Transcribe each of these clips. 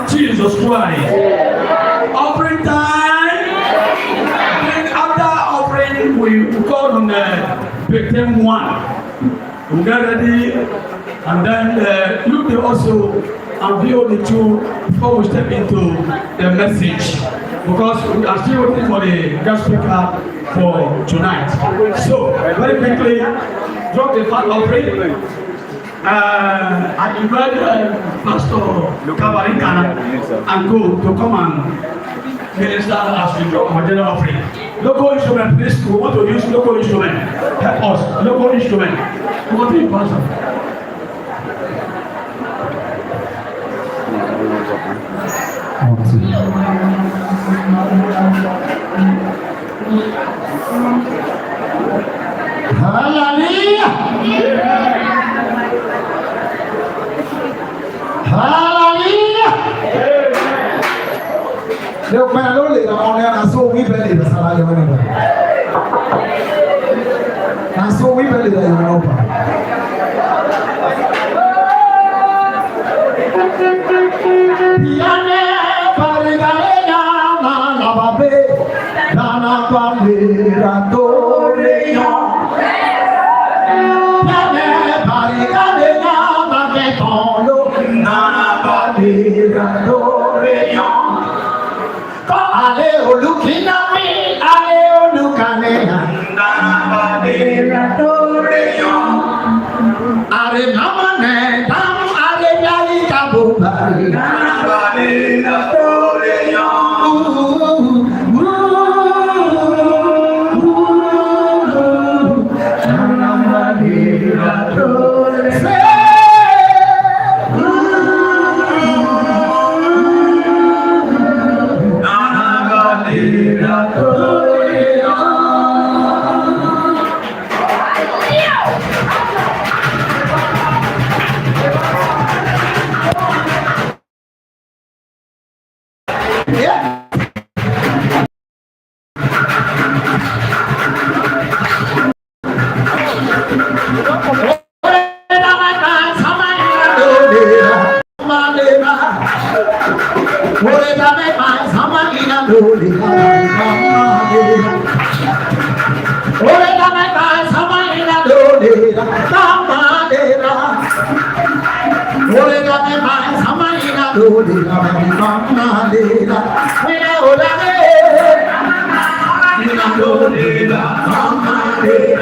Jesus Christ. Offering time. Then after offering, we call on the victim one. We get ready, and then you will also unveil the two before we step into the message, because we are still waiting for the guest speaker for tonight. So very quickly, drop the fat offering. I invite Pastor Kabarikana and go to come and minister as we drop our general offering. Local instrument, please. We want to use local instrument. Help us. Local instrument. We want to use Pastor. Hallelujah! Hallelujah! Look, man, I don't live on there, and so we believe that's how you remember. And so we believe that you remember. Yane parigalena na babe na bandera toreyo. Yane parigalena na betolo na bandera toreyo. Ale olukina mi ale olukane na bandera toreyo. Are mama ne tam are yari kabubari na bandera toreyo. Ore dame mai samagina dole kamade. Ore dame mai samagina dole kamade. Ore dame mai samagina dole kamade. Ore ore ina dole kamade.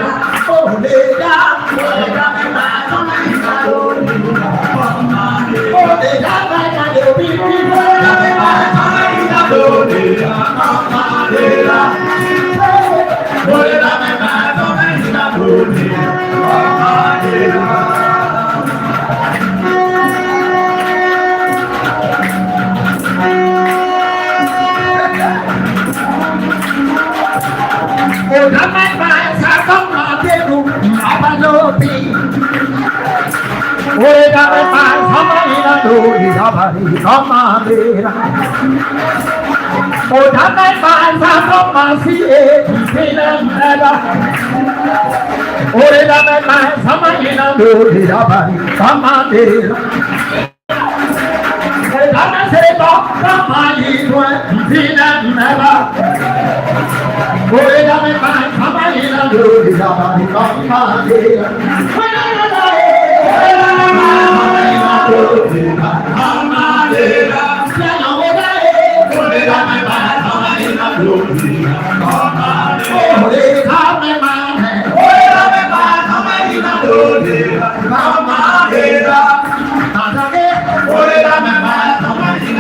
Ore dame mai samagina dole kamade. Ore dame mai dole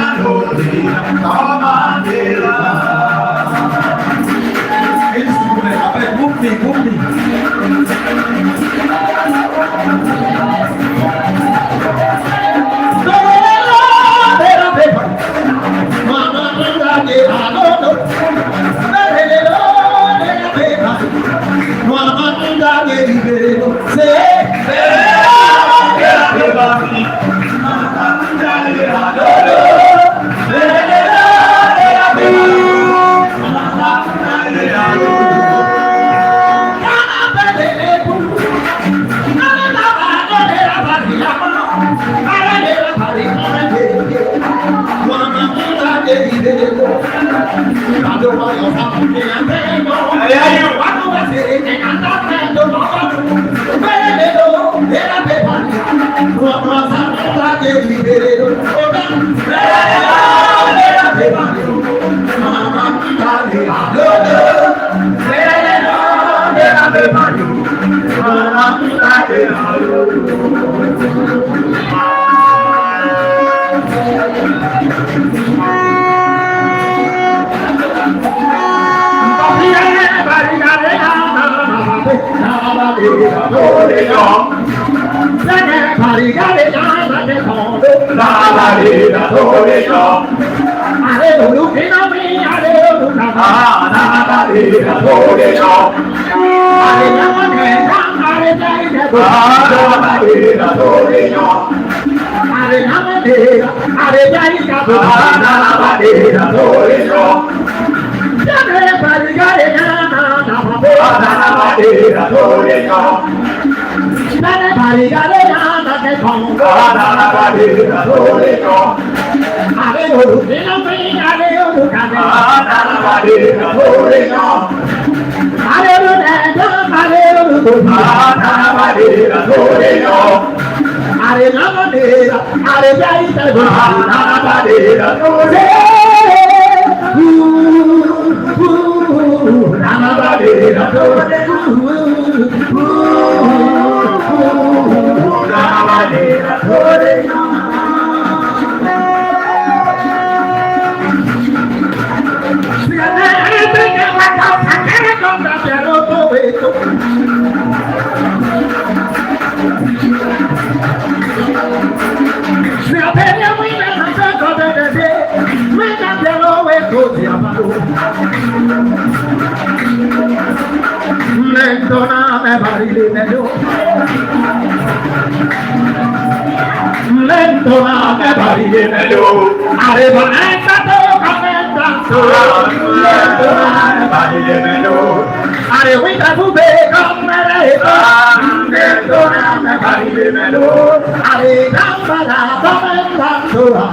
Tora,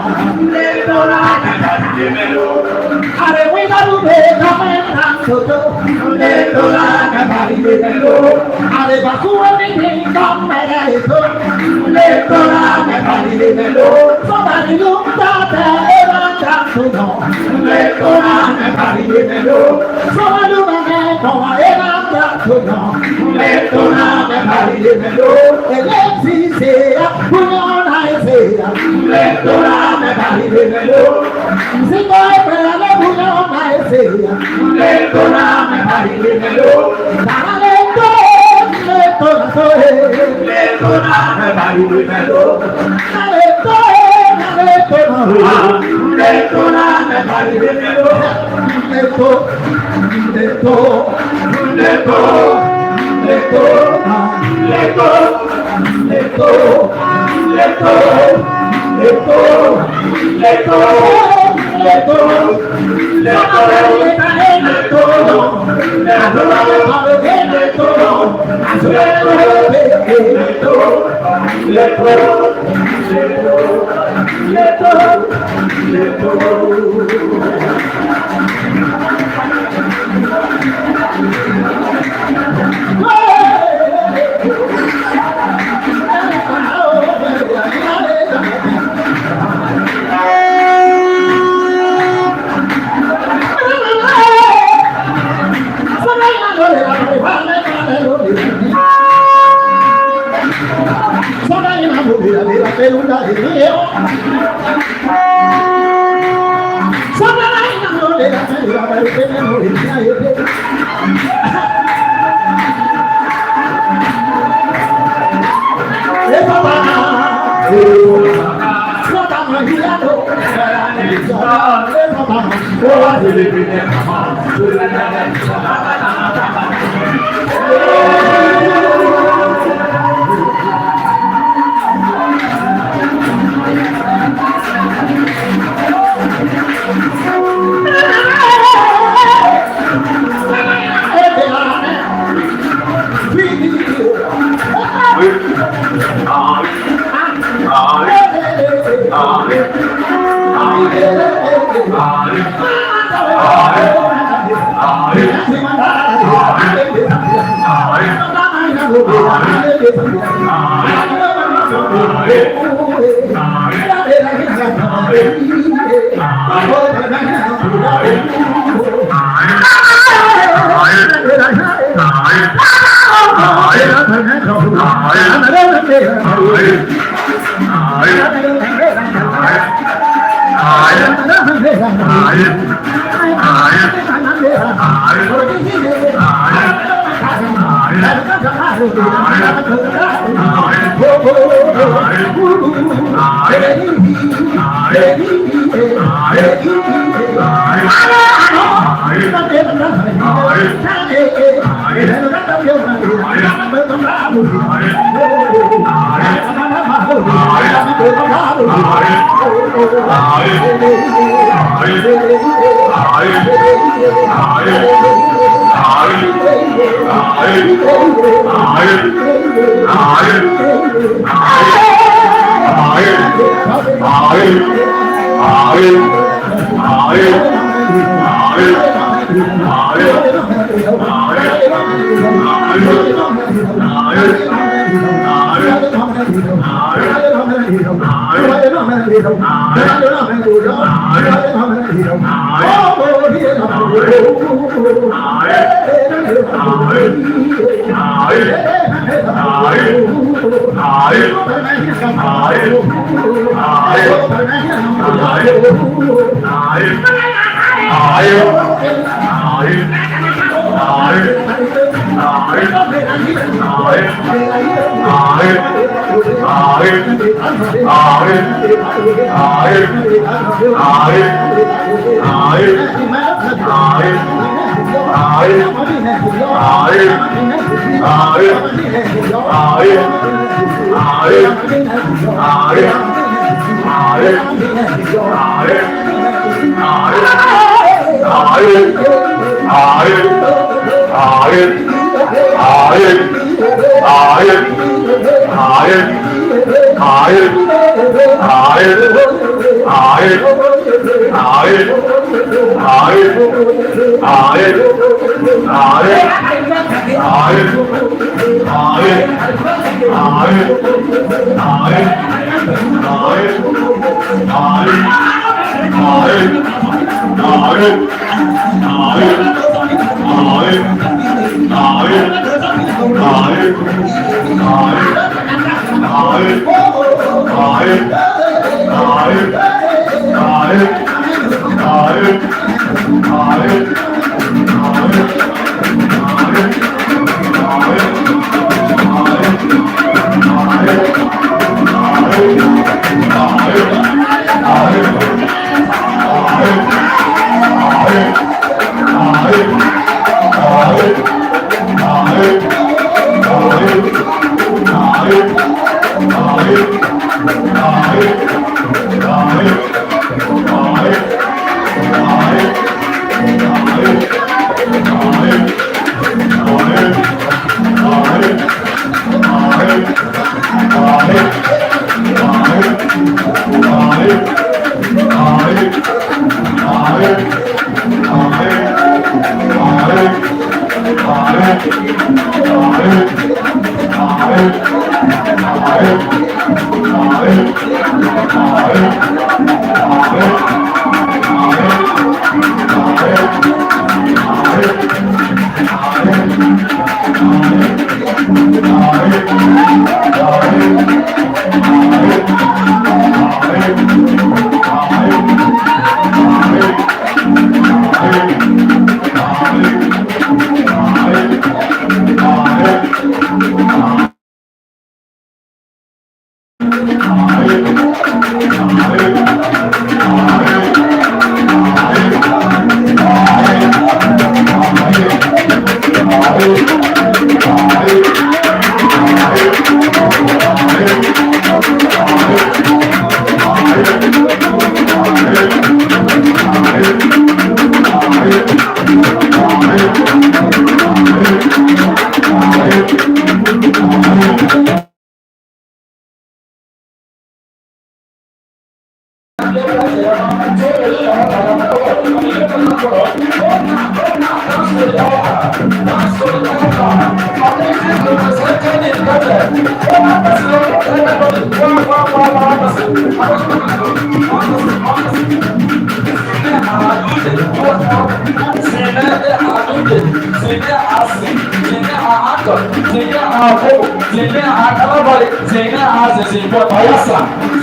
Tora, Are we got to be coming down to Tora, Are Baku anything come and Tora, somebody look at the down to know. Tora, somebody look at the to know. Tora, Let's say, put on I say, Tora, sing my prayer, put on I say,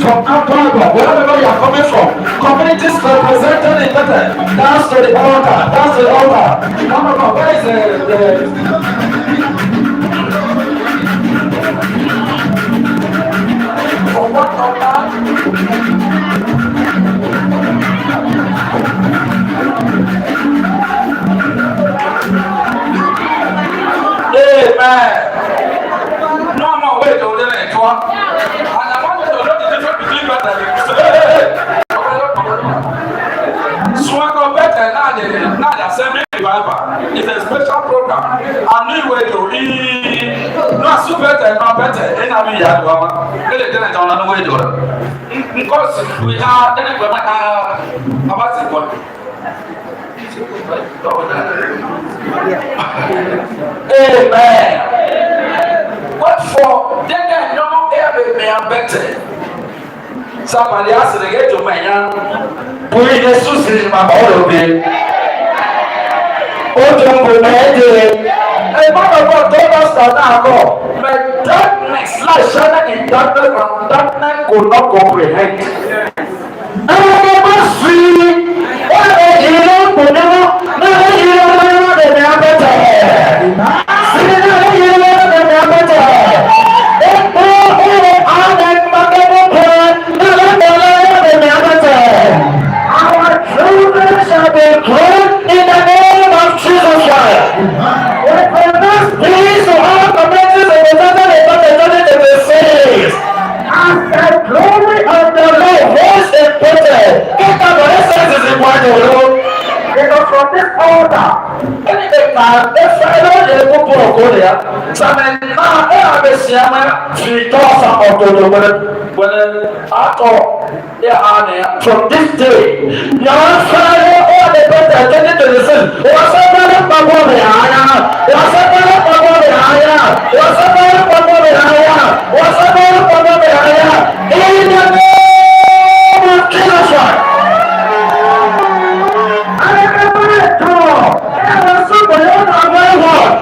From Antoine, wherever you are coming from, communities represented in Bethel, dance to the altar, dance to the altar. No, where is the for what altar? Amen. No more way to the next one. And I want you to know the difference between Bethel and Swagger Bethel now the assembly revival. It's a special program. A new way to eat. No, so Bethel, no Bethel. And I mean, yeah, we didn't know way to it. Because we are about the one. Amen. What for? Then I know every man better. Somebody asked the gate to my young. We the Susan, my body. Oh, don't go. A man of God told us that now go. My darkness, light shining in darkness, and darkness could not comprehend. I must see. Get from this altar. Anything now, if I don't able to go there, something now, I have a siama, 3,000 of the when I talk, from this day, now Friday, all the better, get into the sun. What's up, Papa? What's up, in the name of Jesus Christ.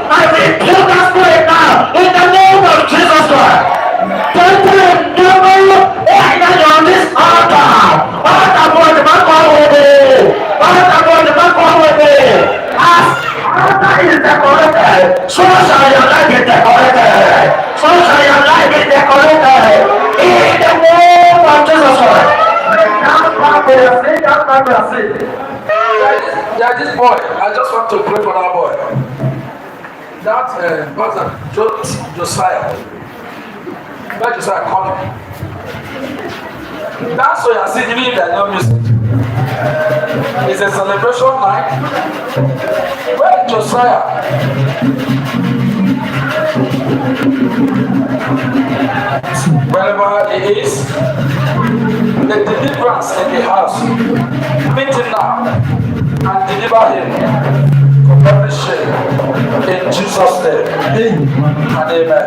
I rebuke that spirit now in the name of Jesus Christ. On this altar, altar with me. Altar with me. As altar is decorated, so shall your life be decorated. So shall your life be decorated in the name of Jesus Christ. Yeah, this boy, I just want to pray for that boy. That Josiah. Where Josiah coming? That's why I see even there's no music. It's a celebration night. Where Josiah? Wherever he is, the deliverance in the house. Meet him now and deliver him from every shame. In Jesus' name. And amen.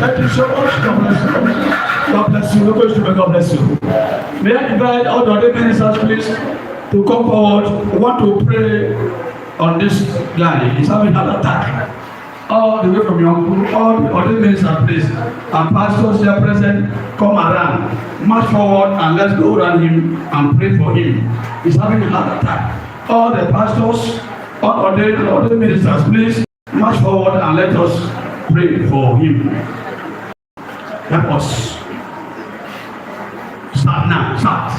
Thank you so much. God bless you. God bless you. May I invite all the other ministers, please, to come forward. We want to pray on this guy. He's having an attack. All the way from your uncle, all the other ministers, please, and pastors here present, come around, march forward, and let's go around him and pray for him. He's having a heart attack. All the pastors, all other ministers, please, march forward and let us pray for him. Help us. Start now. Start.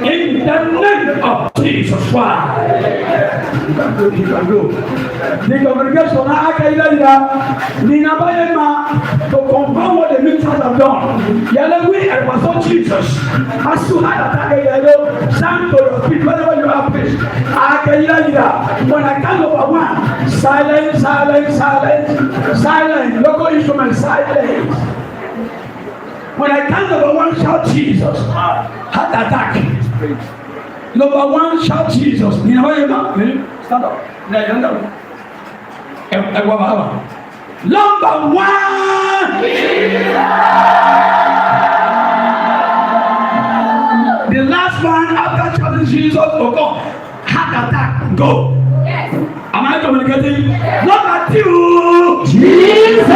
In the name of Jesus Christ. You can go. The congregation to confirm what the ministers have done. We are Jesus. As you had attacked stand to your feet whenever you are preached. When I count over one, silence, silence, silence, silence. Local instrument, silence. When I count over one, shout Jesus. Heart attack. Number one, shout Jesus. Stand up. Number one. The last one after shouting Jesus, God, heart attack, go. Yes. Am I communicating? Number two, Jesus.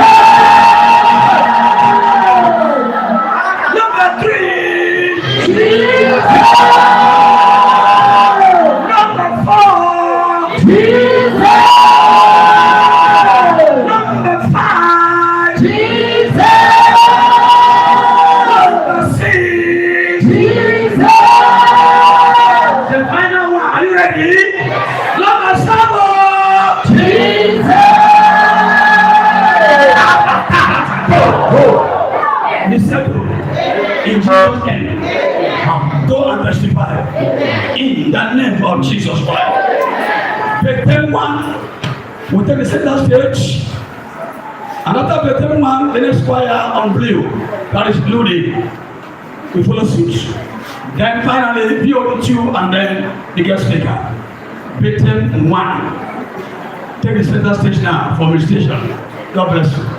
The final one. Are you ready? Lord Asabo. Disciple. In Jesus' name. Go and testify. In the name of Jesus Christ. Bethel one will take the center stage. And after Bethel one, the next choir on blue. That is blue day. We follow suit. Then finally, VO2 and then the guest speaker. Bethel one. Take the center stage now for meditation. God bless you.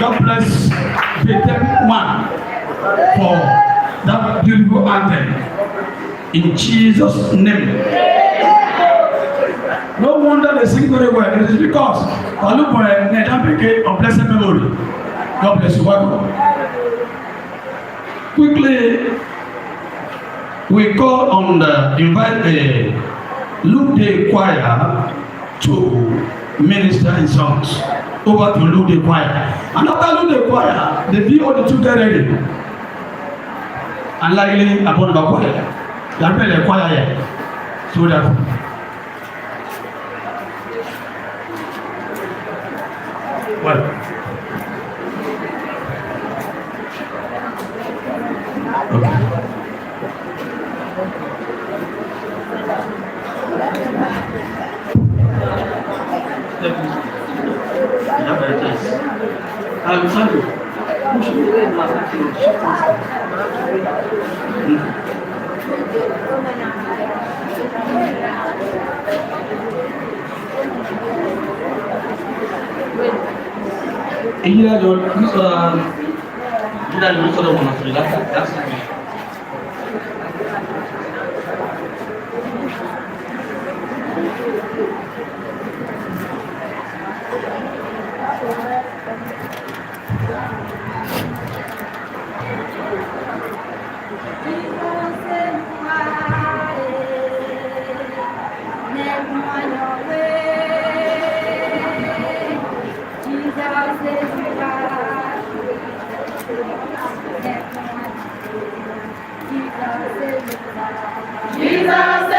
God bless Bethel 1 for that beautiful anthem. In Jesus' name. No wonder they sing very well. It is because Baluboy became a blessed memory. God bless you. Welcome. Quickly, we call on the invite a Luke Day choir to minister in songs. Over to Luke Day choir. And after Luke Day choir, the VO2 get ready. And likely upon the choir. They are playing the choir here. So that well. Okay. I'm sorry. Iya, John. Ini soal kita dulu sudah mau masuk that's Jesus,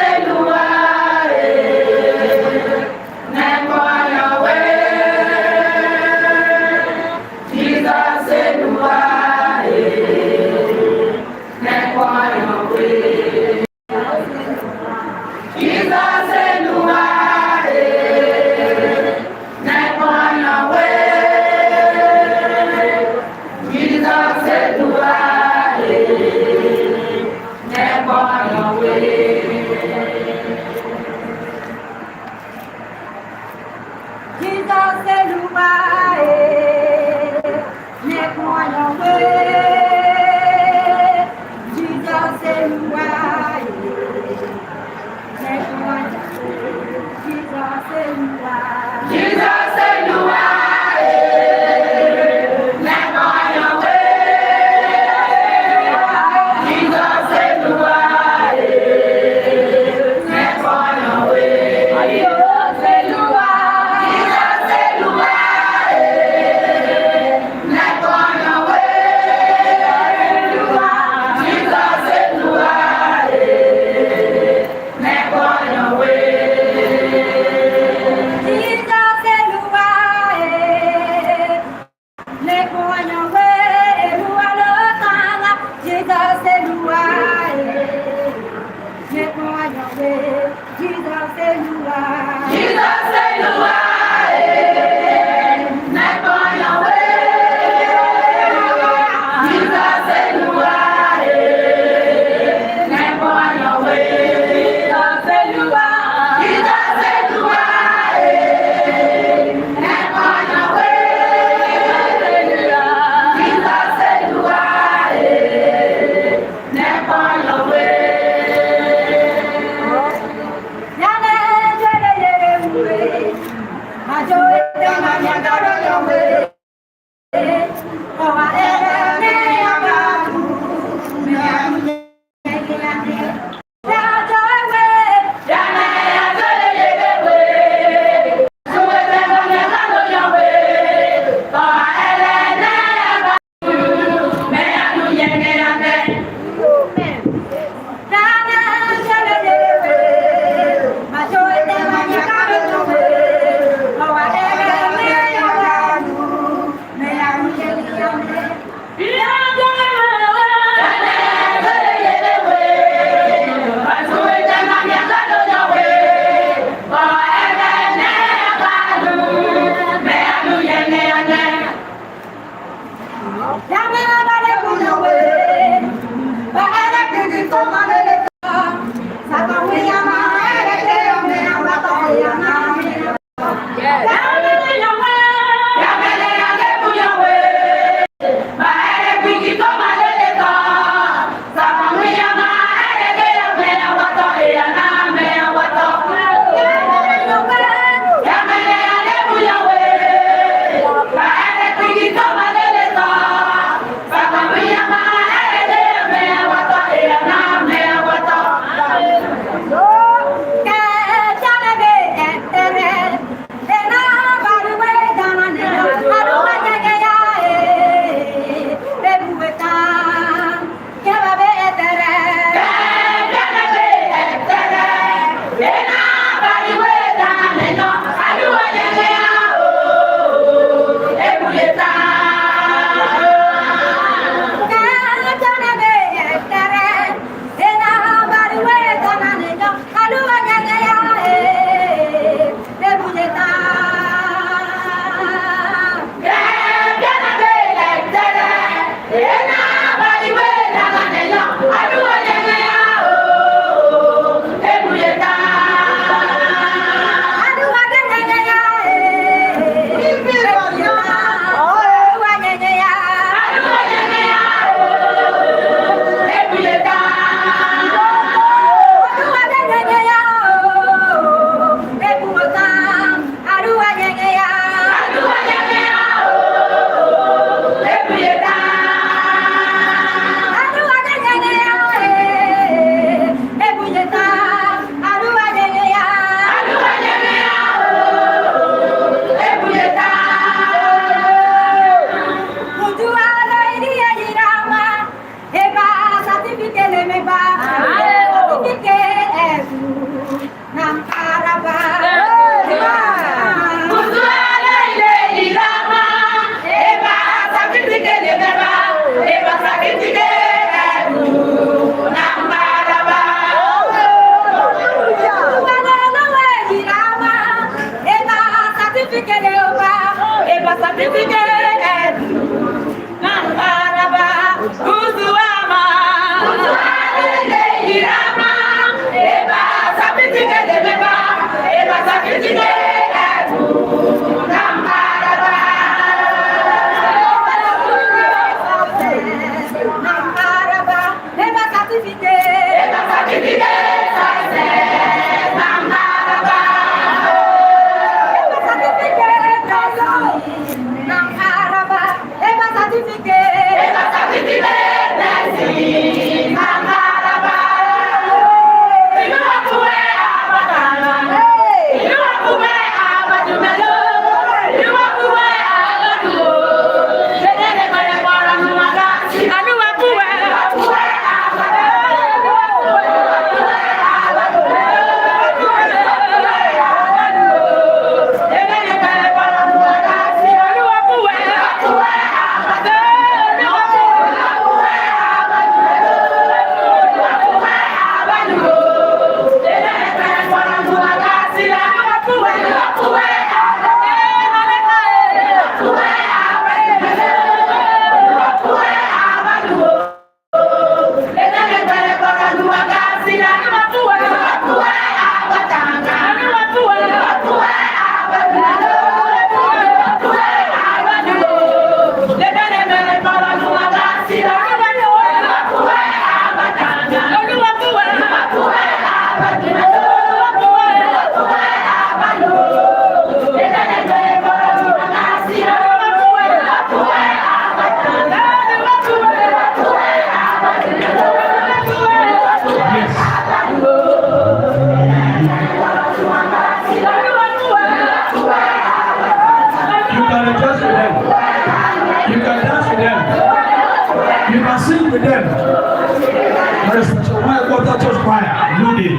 Sunday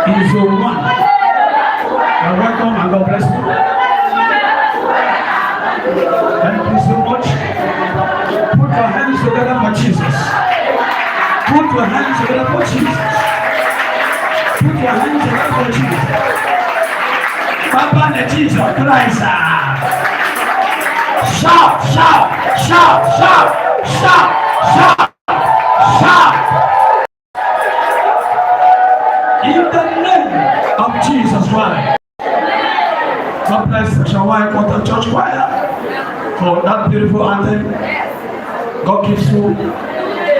in zone 1. You're welcome and God bless you. Thank you so much. Put your hands together for Jesus. Put your hands together for Jesus. Put your hands together for Jesus. Papa and Jesus Christ. Shout, shout, shout, shout, shout, shout, shout. In the name of Jesus Christ. God bless Shawai Quarter Church Choir for that beautiful anthem. God keeps you.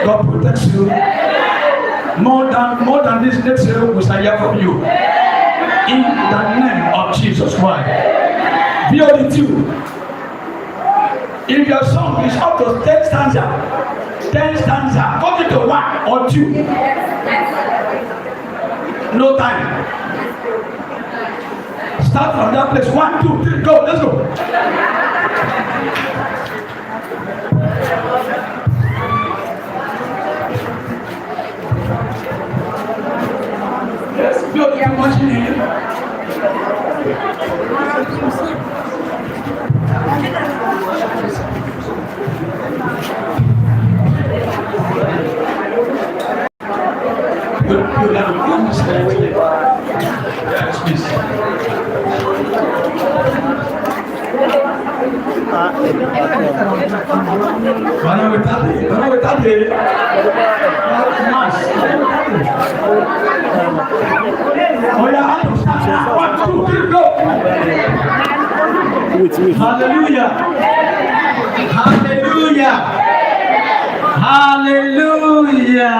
God protects you. More than this next year we shall hear from you. In the name of Jesus Christ. Be on the 2. If your song is up to 10 stanza, cut it to 1 or 2. No time. Start from that place. 1, 2, 3, go. Let's go. Yes, you're watching here. You have to understand. Yes, please. Mana betade. Mas. Oh yeah, 1, 2, 3, go. Hallelujah. Hallelujah. Hallelujah.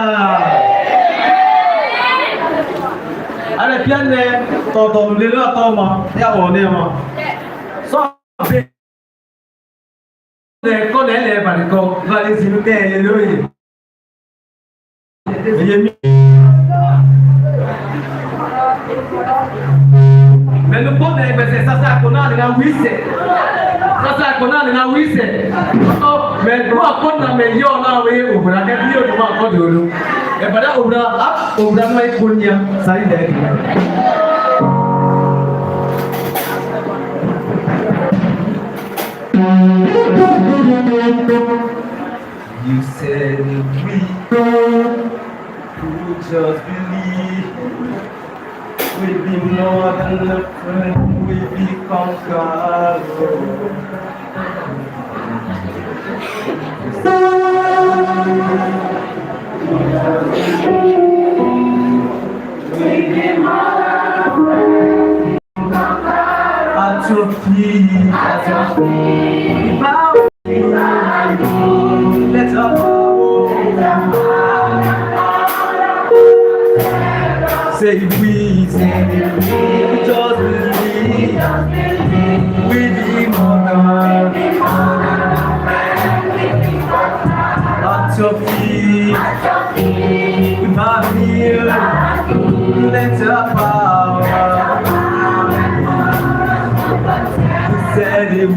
Ada pianne toto lelo toma ya one ma. So le ko le ba ko va le sinu te hallelujah. Mais le bon est c'est ça qu'on a dans wise. Ça qu'on a dans wise. Oh, mais moi qu'on a mais yo na we o bra ke bio to ma ko dolo. E pada obra mai kunya sai de. You said we could just believe. We be more than a friend, we be conquerors. We be more than a friend, at your feet, we bow. Let us say we just believe. We be more than at your feet. We bow here. Let us power. We said it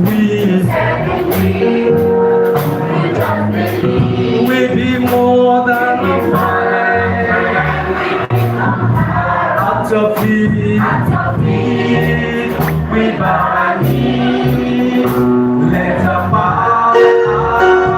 we be more than a friend. At your feet, we bow our knees. Let us bow down.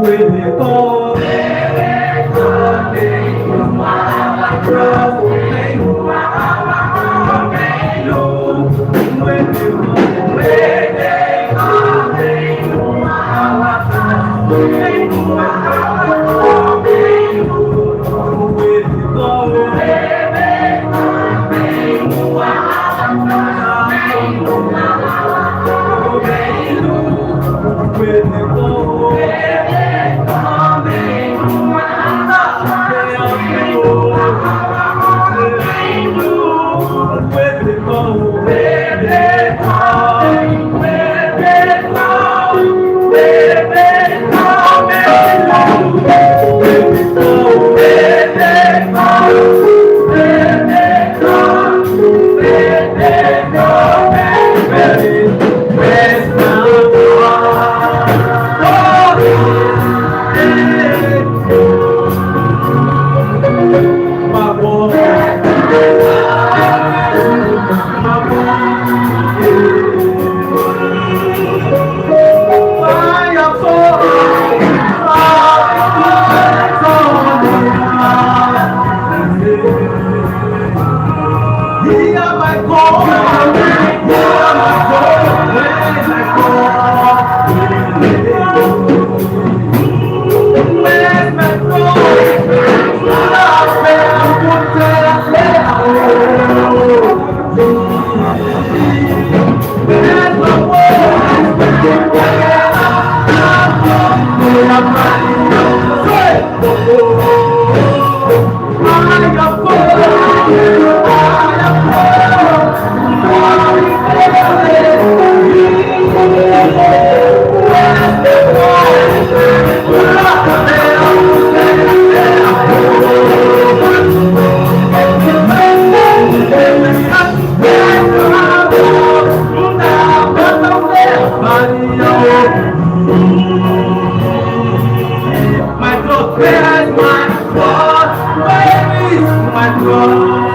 Baby, Where's my God? Where is my God?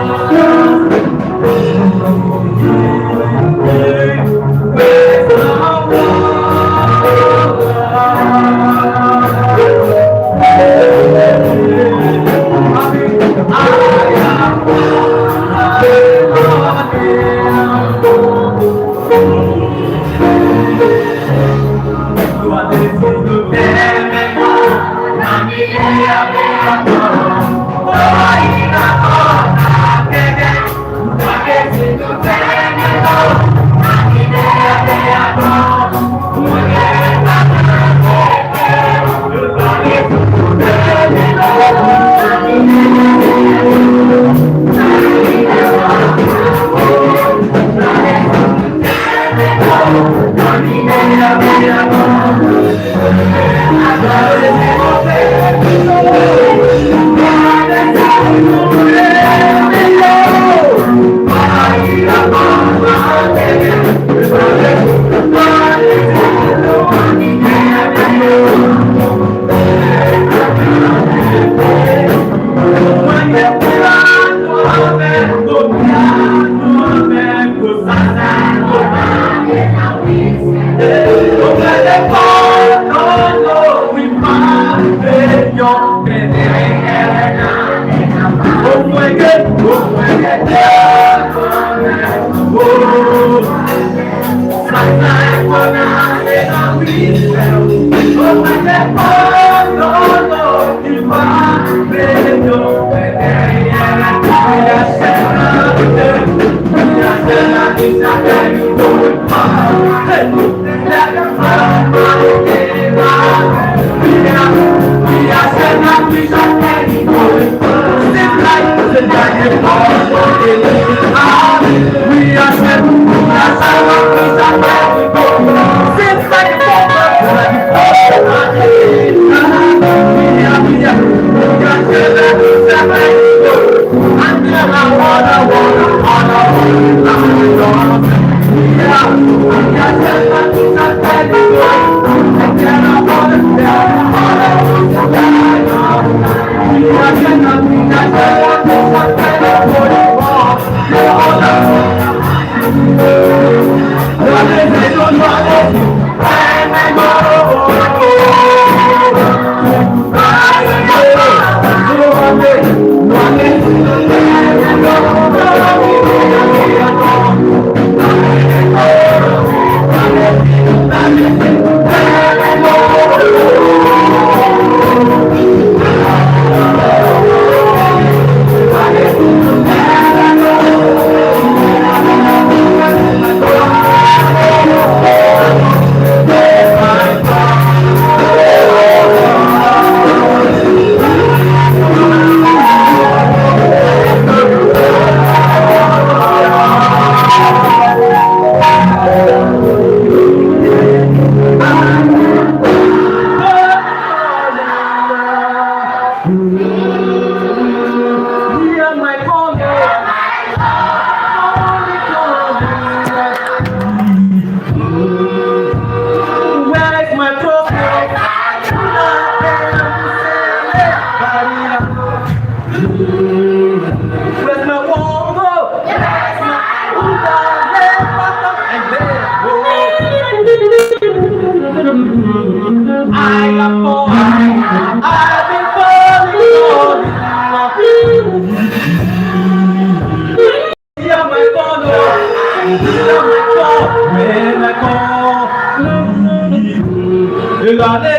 Where's my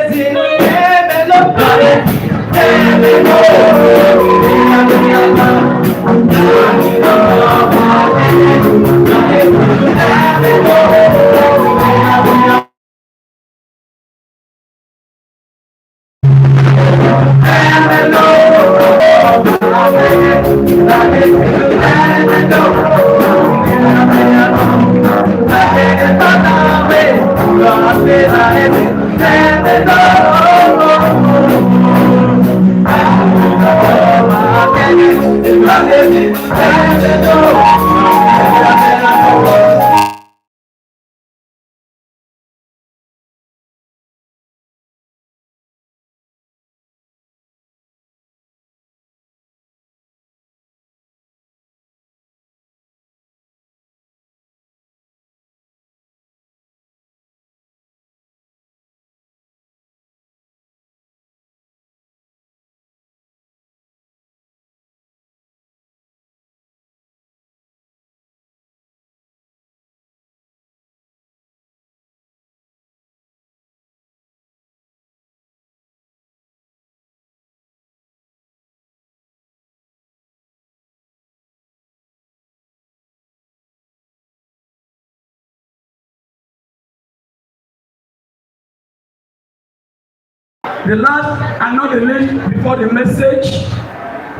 The last and not the least, before the message,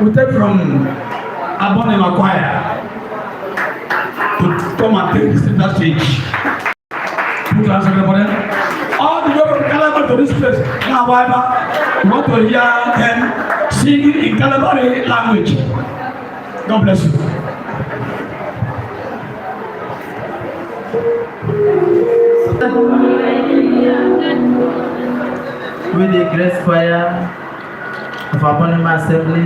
we take from Abonema Choir to come and take the center stage. Put your hands together for them. All the way from Calabar to this place. Now, however, we want to hear them singing in Calabari language. God bless you. With the grace choir of Abonema Assembly,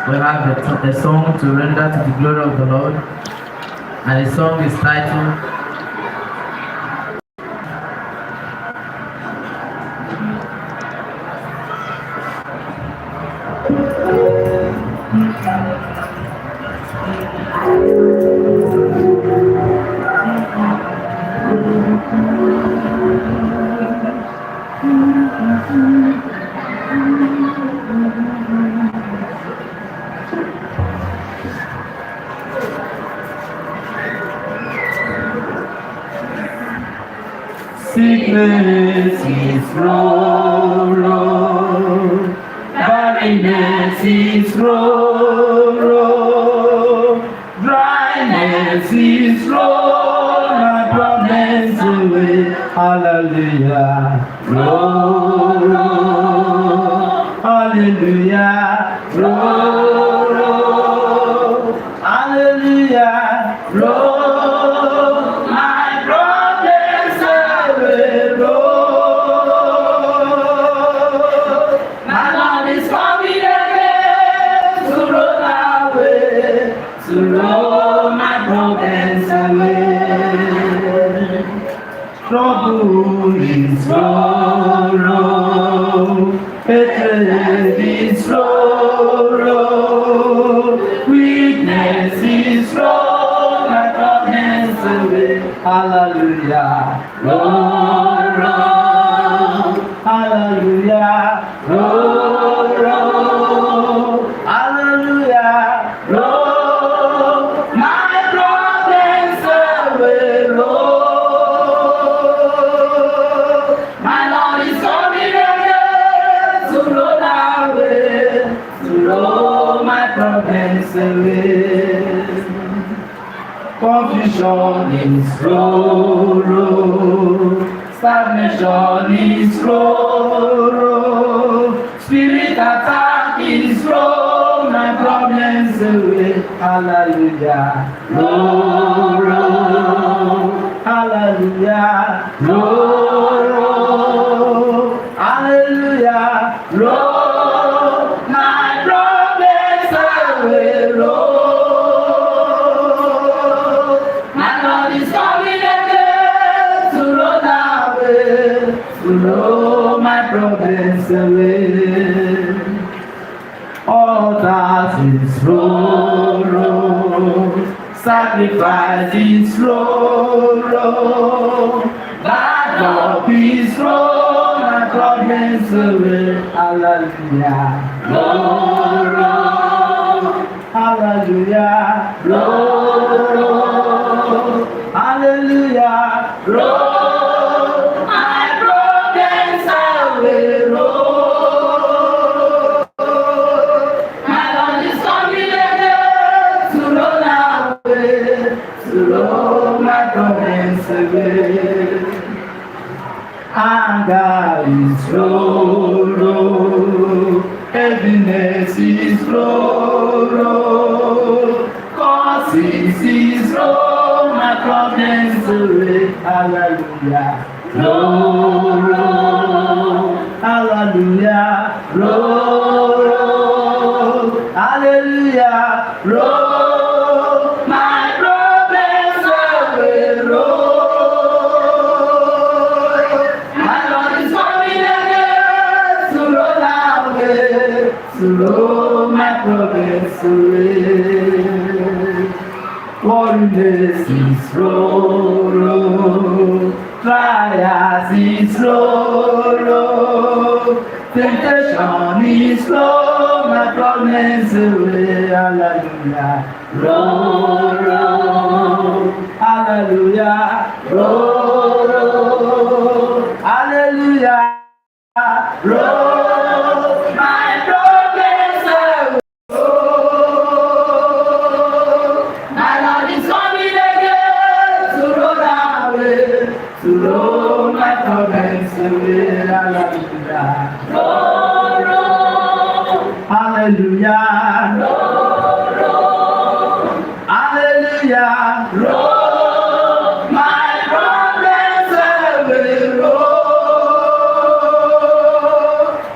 we have a song to render to the glory of the Lord, and the song is titled Sickness is roll, barrenness is roll, dryness is roll, my problems away, hallelujah, roll, hallelujah, roll, hallelujah, roll. Trouble is sorrow, hatred is sorrow, weakness is sorrow, my problems away. Hallelujah, Lord, hallelujah, Lord, hallelujah, Lord, my problems away, Lord. Confusion is sorrow, stagnation is sorrow, spirit attack is sorrow, my problems away. Hallelujah, Lord, hallelujah, Lord, hallelujah, Lord, my problems away, Lord. Blow my problems away. All that is roll, sacrifice is roll, that God is roll, my problems away. Hallelujah, Lord, hallelujah, Lord, hallelujah, Lord. Anger is low, heaviness is low, causes is low, my problems away. Hallelujah, Lord, hallelujah, Lord, hallelujah, Lord, my problems away, Lord. Slow my progress away. Worriness is slow, trials is slow, temptation is slow, my problems away. Hallelujah, Lord, hallelujah, Lord, hallelujah. Roll my problems away. My Lord is coming again to roll away, to roll my problems away. Hallelujah. Roll, roll. Hallelujah. Roll, roll. Hallelujah. Roll my problems away. Roll.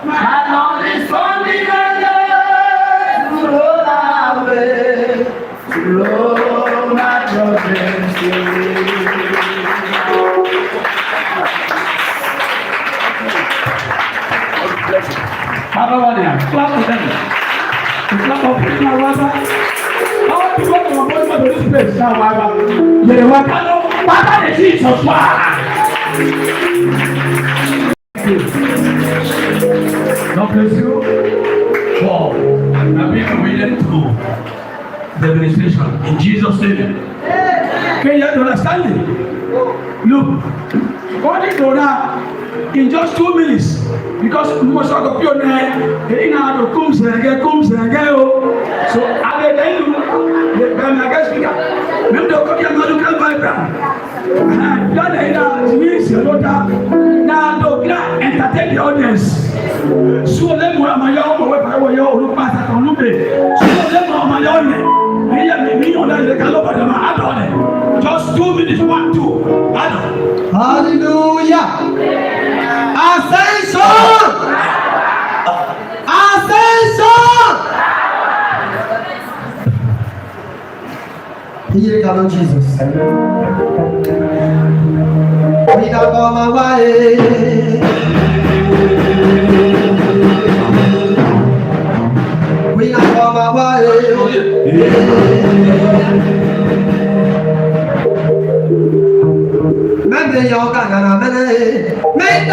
My Lord is coming again to roll away, to roll my problems away. Hallelujah. Clap for them. Clap for them. How do you want to avoid this place now? You want to know Papa Jesus. God bless you for being obedient to the administration in Jesus' name. Can you understand it? Look, God is in just 2 minutes. Because most of the people there, they know to come say again. So I tell you, the Bangladesh speaker, même de quoi il y a mal au cœur vibrant. Là, il y a c'est l'autre. Là, donc là, entertain the audience. Sur les mots amayao, on va parler au on passe à ton nom. Sur les mots amayao, il y a des millions de calobres de ma adoré. Just 2 minutes, 1, 2, adore. Hallelujah. Ascension! Ascension! Here comes Jesus. We don't go my way. We don't go my way. Maybe you're gonna make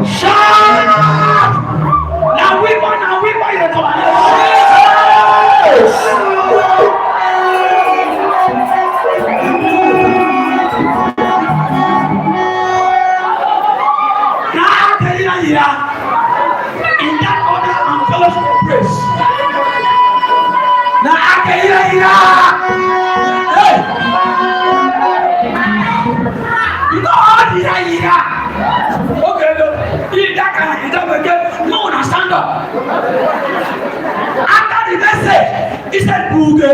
Shout! Now we want you to come on. In that order and fellowship of praise. Now I can hear you know all the okay, in that kind of again, no one stand up. After the message, he said, Booge.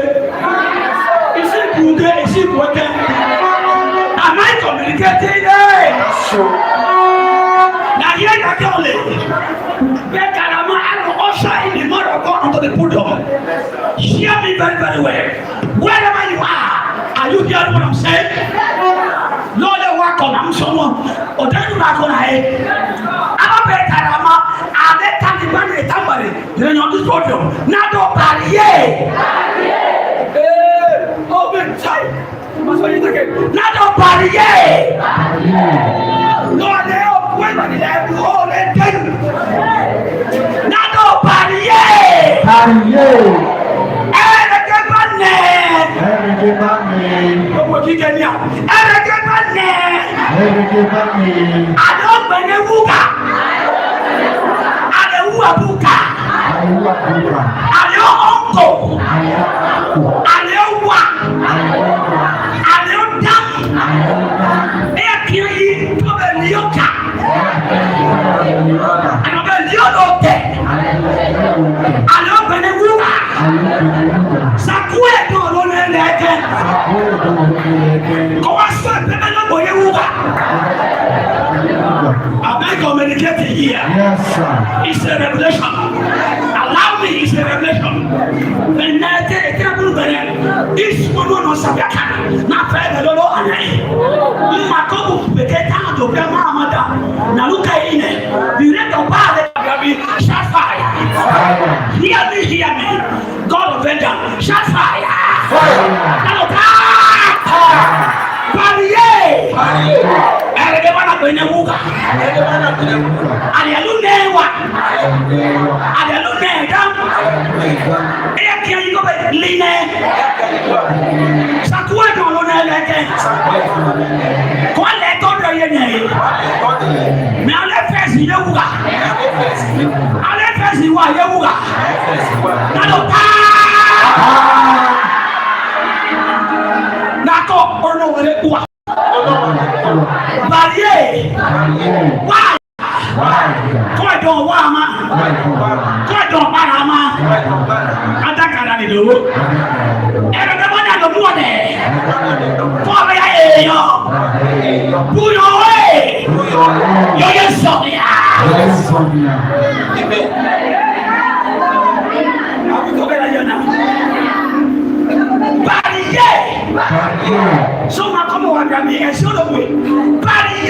He said, Booge, he said, Booge. Am I communicating? Now here you go, I will usher in the mother of God onto the podium. Hear me very, very well. Wherever you are you hearing what I'm saying? Lord, you work on I'm someone. Or then you are going to have. I'm a better Rama. I'm a Taliban. You're on this podium. Now, don't barrier. Oh, big time. That's what you're thinking. Now, don't barrier. Lord, they are going to let you all and then. Now, don't barrier. Am I communicating here? Yes, sir. It's a revelation. Allow me, it's a revelation. This woman was a better. Not fair, the Lord and I. Makobu, the Ketan of Yamada. Now look at it. The rest of Father, shot fire. Hear me. God of vengeance, shot fire. Now, so my come on, and show the way. Finally,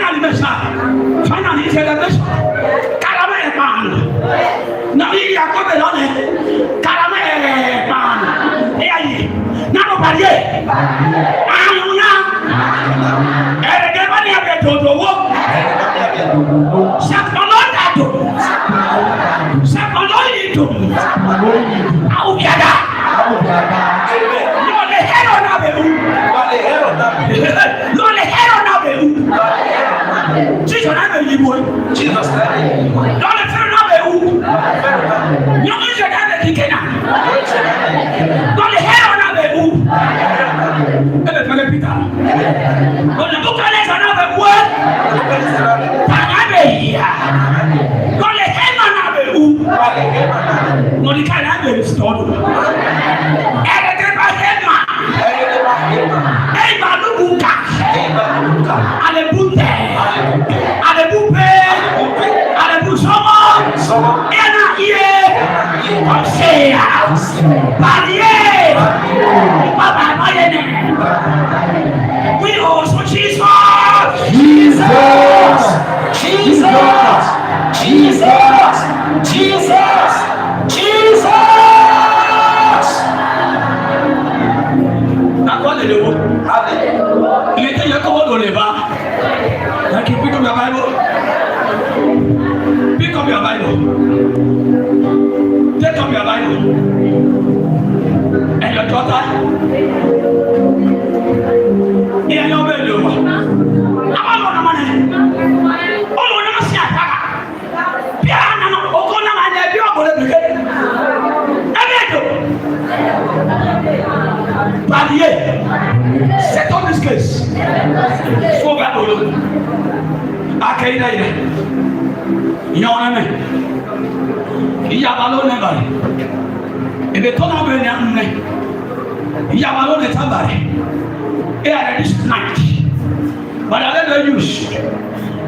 it's a revelation. Now, you are coming on it. Jesus. We also Jesus. Il était le corps dans les bas. Like you pick up your Bible. Pick up your Bible. Take up your Bible. And your daughter. Et your baby. I'm not money. Oh, no, see a piano. Oh, no, man, you are going to Palier, c'est ton disclaimer. Faut pas le accueillir. Il y a un homme. Il y a ballon de balle. Et le ton a venu à nous. Il y a ballon de tabac. Et à la this night. But I let them use.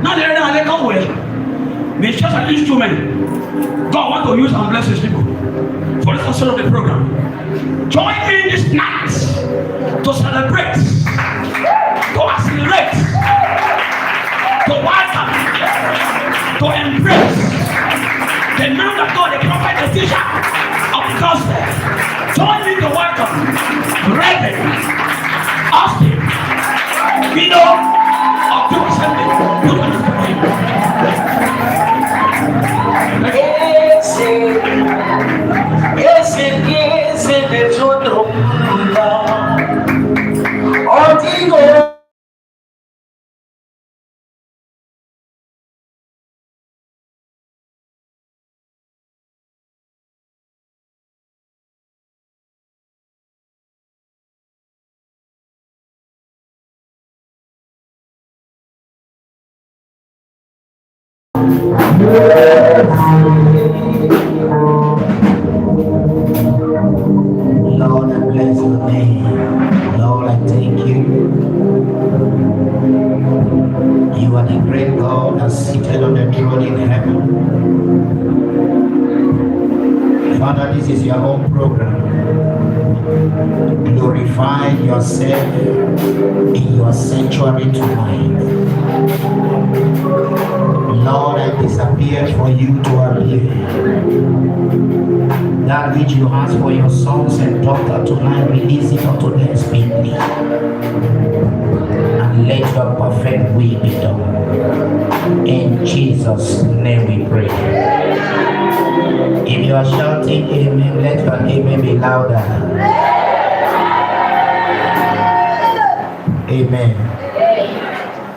Now they come well. But it's just an instrument. God want to use and bless His people for the success of the program. Join me this night to celebrate, to accelerate, to welcome, to embrace the man of God, the prophet, the teacher of the gospel. Join me to welcome Reverend Austin, widow of Duke Assembly. Lord, I bless your name. Lord, I thank you. You are the great God that seated on the throne in heaven. Father, this is your own program. Glorify yourself in your sanctuary tonight. Lord, I disappeared for you to appear. That which you ask for your sons and daughters tonight, release it unto them speedily. And let your perfect will be done. In Jesus' name we pray. If you are shouting amen, let your amen be louder. Amen.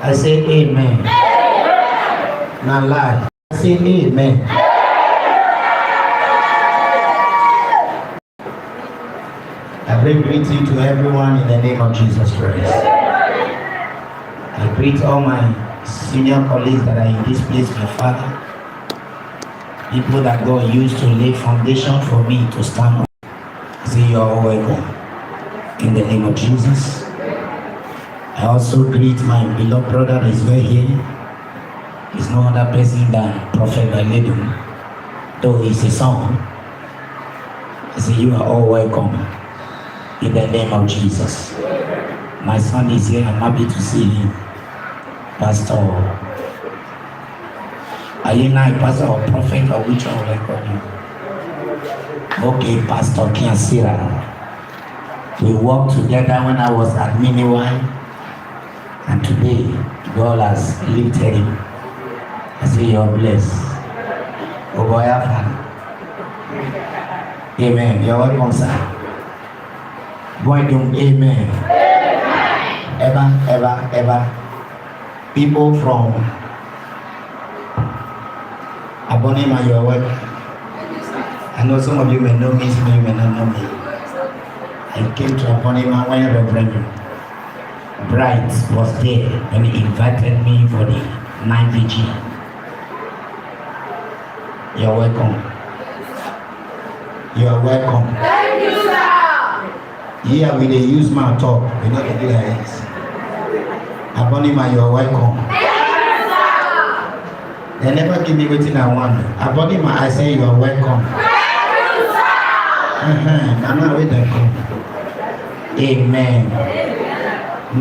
I say amen. Not lie. I say amen. I bring greeting to everyone in the name of Jesus Christ. I greet all my senior colleagues that are in this place, my Father. People that God used to lay foundation for me to stand on. Say you are all welcome in the name of Jesus. I also greet my beloved brother that is right here. He's no other person than Prophet Aledu, though he's a son. I say you are all welcome in the name of Jesus. My son is here. I'm happy to see him. Pastor, are you not a pastor or prophet or which one will I call you? Okay, Pastor Kiansira. We worked together when I was at Miniwine, and today God has lifted him. I say you're blessed. Amen. You're welcome, sir. Boy, don't amen. Ever. People from Abonima, you're welcome. I know some of you may know me, some of you may not know me. I came to Abonima when Reverend Bright was there when he invited me for the 9VG. You're welcome. You're welcome. Here we dey use mouth talk, we no dey do like this. Abonima, you are welcome. They never give me wetin I want. Abonima, I say you are welcome. Now wait dem come. Amen.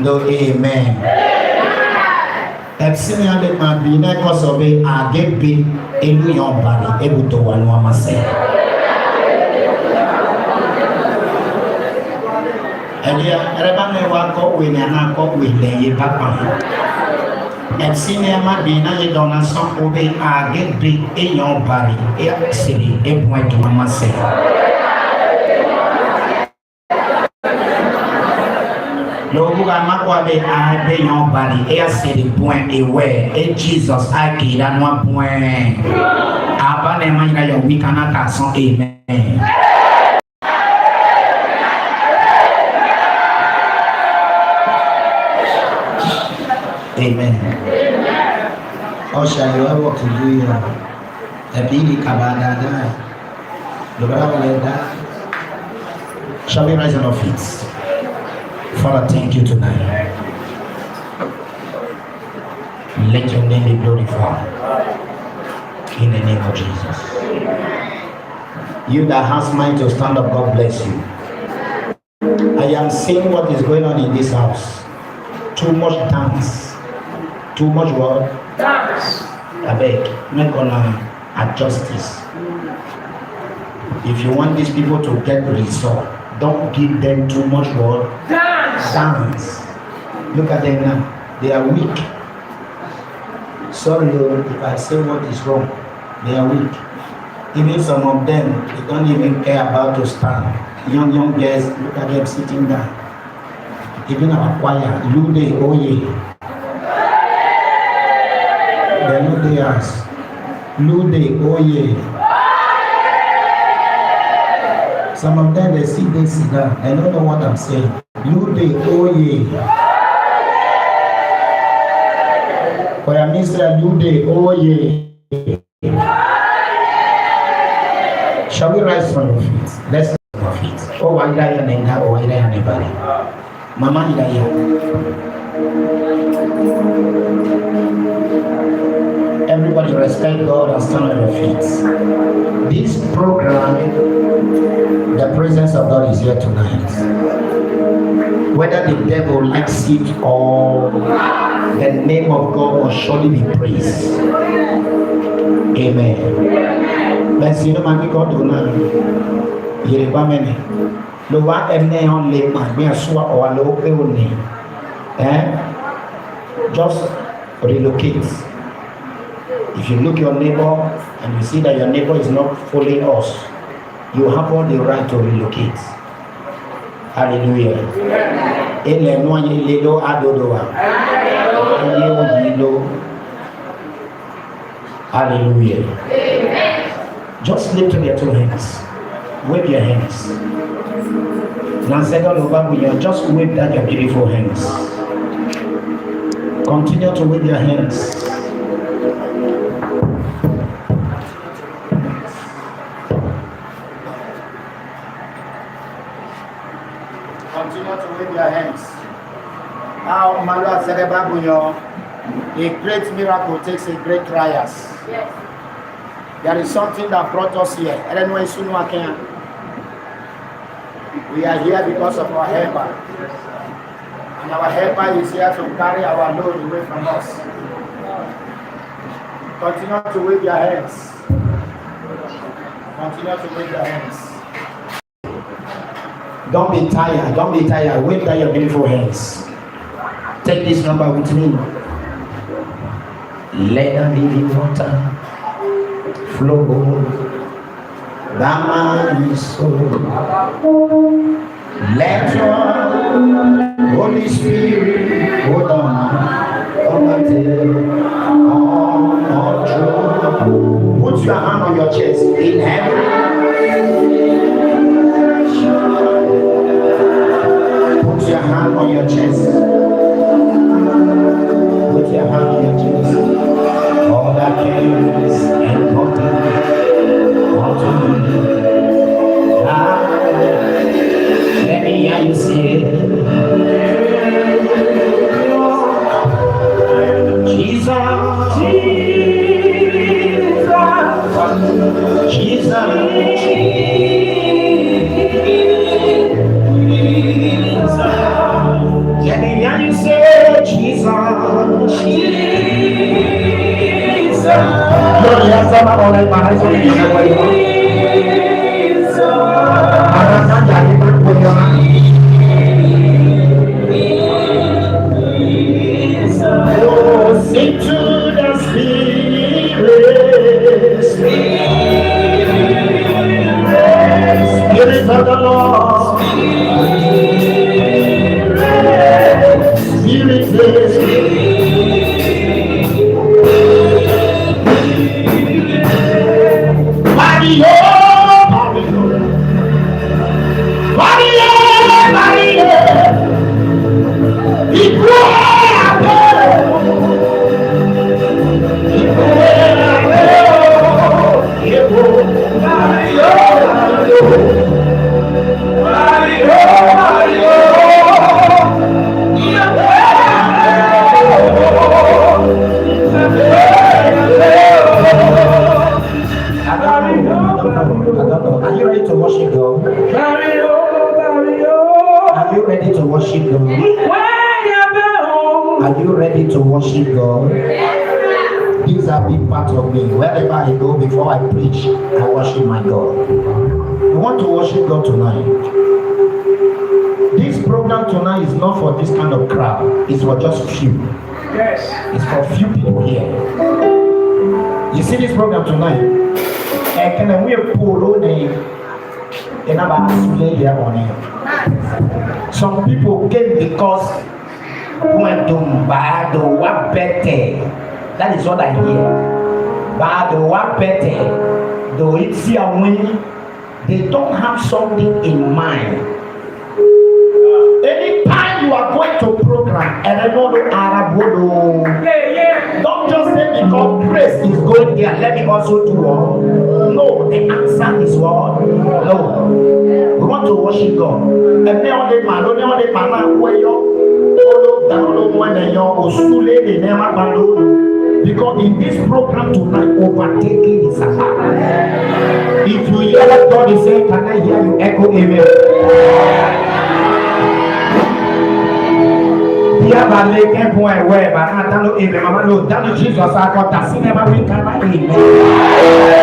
No, amen. Ẹ̀sìn yẹn lè máa bí iná ẹ̀kọ́ sọ pé àgébé inú yẹn balẹ̀ ebùtò wà ní wọn máa sẹ́. Ẹ̀rẹ́ bá mi wá kọ́wé ní àná kọ́wé lẹ́yìn bá pa. Ẹ̀sìn yẹn máa bí iná yẹn dọ̀nà sọ pé àgébé èèyàn balẹ̀ ẹ̀sìn ebùn ẹ̀tọ́ wọn máa sẹ́. Lobuga makwabe abe yon bali e ase de point ewe e Jesus aki da no point abane manga yo wikana ka son amen. Amen. Osha you have what to do here. Tabidi kabada da. Shall we rise on our feet? Father, thank you tonight. Let your name be glorified. In the name of Jesus. You that has mind to stand up, God bless you. I am seeing what is going on in this house. Too much dance. Too much what? Dance. I beg, I'm not gonna adjust this. If you want these people to get result, don't give them too much what? Dance. Look at them now. They are weak. Sorry if I say what is wrong. They are weak. Even some of them, they don't even care about to stand. Young girls, look at them sitting down. Even our choir, Lude Oye. They know they ask. Lude Oye. Some of them, they sit down. They don't know what I'm saying. Lude Oye. Choir minister Lude Oye. Shall we rise from your feet? Let's rise from our feet. Oh, why did I name or why did I anybody? Mama Hidaya. Everybody respect God and stand on your feet. This program, the presence of God is here tonight. Whether the devil likes it or the name of God will surely be praised. Amen. Let's see the man God do now. Yereba mene. Lo wa emne on le man be aswa or lo pe oni. Just relocate. If you look your neighbor and you see that your neighbor is not following us, you have all the right to relocate. Hallelujah. Ele no ye lelo adodoa. Hallelujah. Just lift up your two hands. Wave your hands. Now second over, just wave that your beautiful hands. Continue to wave your hands. Continue to wave your hands. Now, my Lord said, a great miracle takes a great trials. Yes. There is something that brought us here. I don't know if you know. We are here because of our helper. And our helper is here to carry our load away from us. Continue to wave your hands. Continue to wave your hands. Don't be tired. Don't be tired. Wave down your beautiful hands. Take this number with me. Let the living water flow down my soul. Let your Holy Spirit go down on the throne. Put your hand on your chest. In heaven. Put your hand on your chest. Put your hand on your chest. All that cares and complain unto me. Let me hear you Into the Spirit of the Lord. Mario, Are you ready to worship God? Are you ready to worship God? Are you ready to worship God? These are big parts of me. Wherever I go, before I preach, I worship my God. You want to worship God tonight? This program tonight is not for this kind of crowd. It's for just few. Yes. It's for few people here. You see this program tonight? Can we pull on some people came because when to buy the one better. That is what I hear. Buy the one better. Though it's here when they don't have something in mind. Anytime you are going to program, don't just say because praise is going there, let me also do what? No, the answer is what? No. We want to worship God. Because in this program tonight, overtaking is about. If you hear what God is saying, can I hear you echo amen? Here, but they can't go away, but I don't know if Mama knows that Jesus I got that cinema we can amen.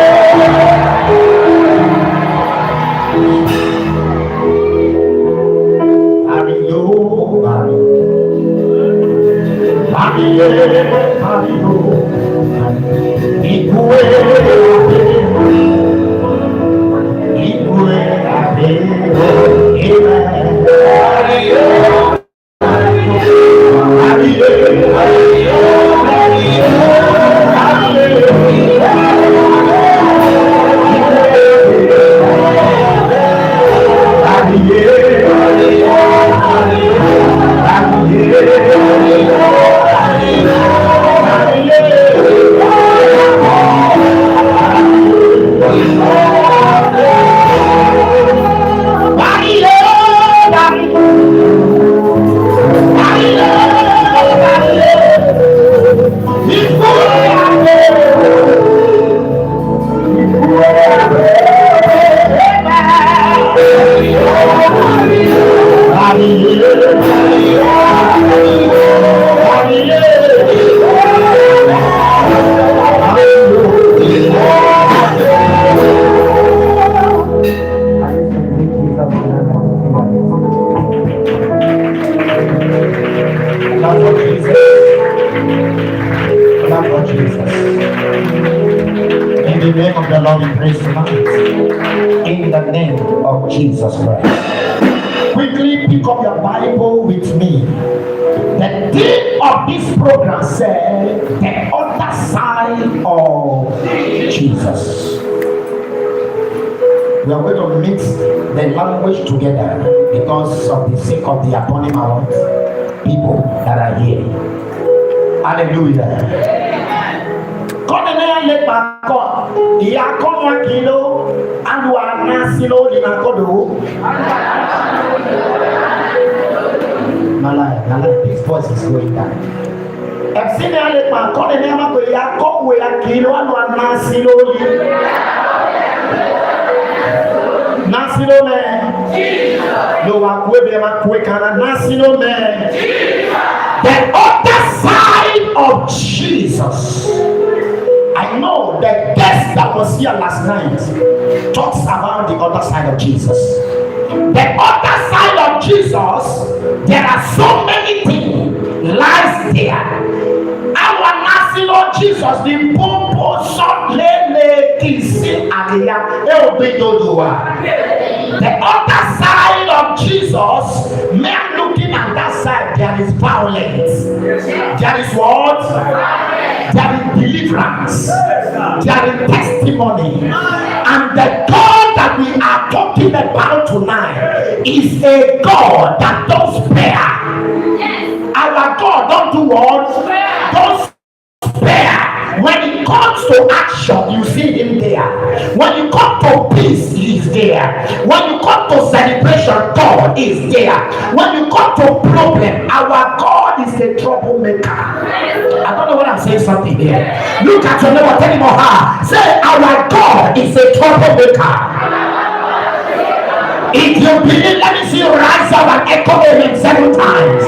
In the name of Jesus Christ. Quickly pick up your Bible with me. The theme of this program says the other side of Jesus. We are going to mix the language together because of the sake of the abnormal people that are here. Hallelujah. Le bako ya kono kilo andu anasilo di nakodo Malaya, this voice is going down. I've seen le bako ne ma ko ya ko ya kilo andu anasilo di nasilo me Jesus no wa ko be ma ko kana nasilo me Jesus the other side of Jesus. I know the guest that was here last night talks about the other side of Jesus. The other side of Jesus, there are so many things lies there. Our national Jesus, the Popo Lele Kisi Alia Eobedodoa. The other side of Jesus, men looking at that side, there is violence. There is what? There is deliverance. There is testimony. And the God that we are talking about tonight is a God that don't spare. Our God don't do what? Don't spare. When it comes to action, you see him there. When you come to peace, he is there. When you come to celebration, God is there. When you come to problem, our God is a troublemaker. I don't know what I'm saying something here. Look at your neighbor, tell him or her. Say, our God is a troublemaker. If you believe, let me see you rise up and echo him 7 times.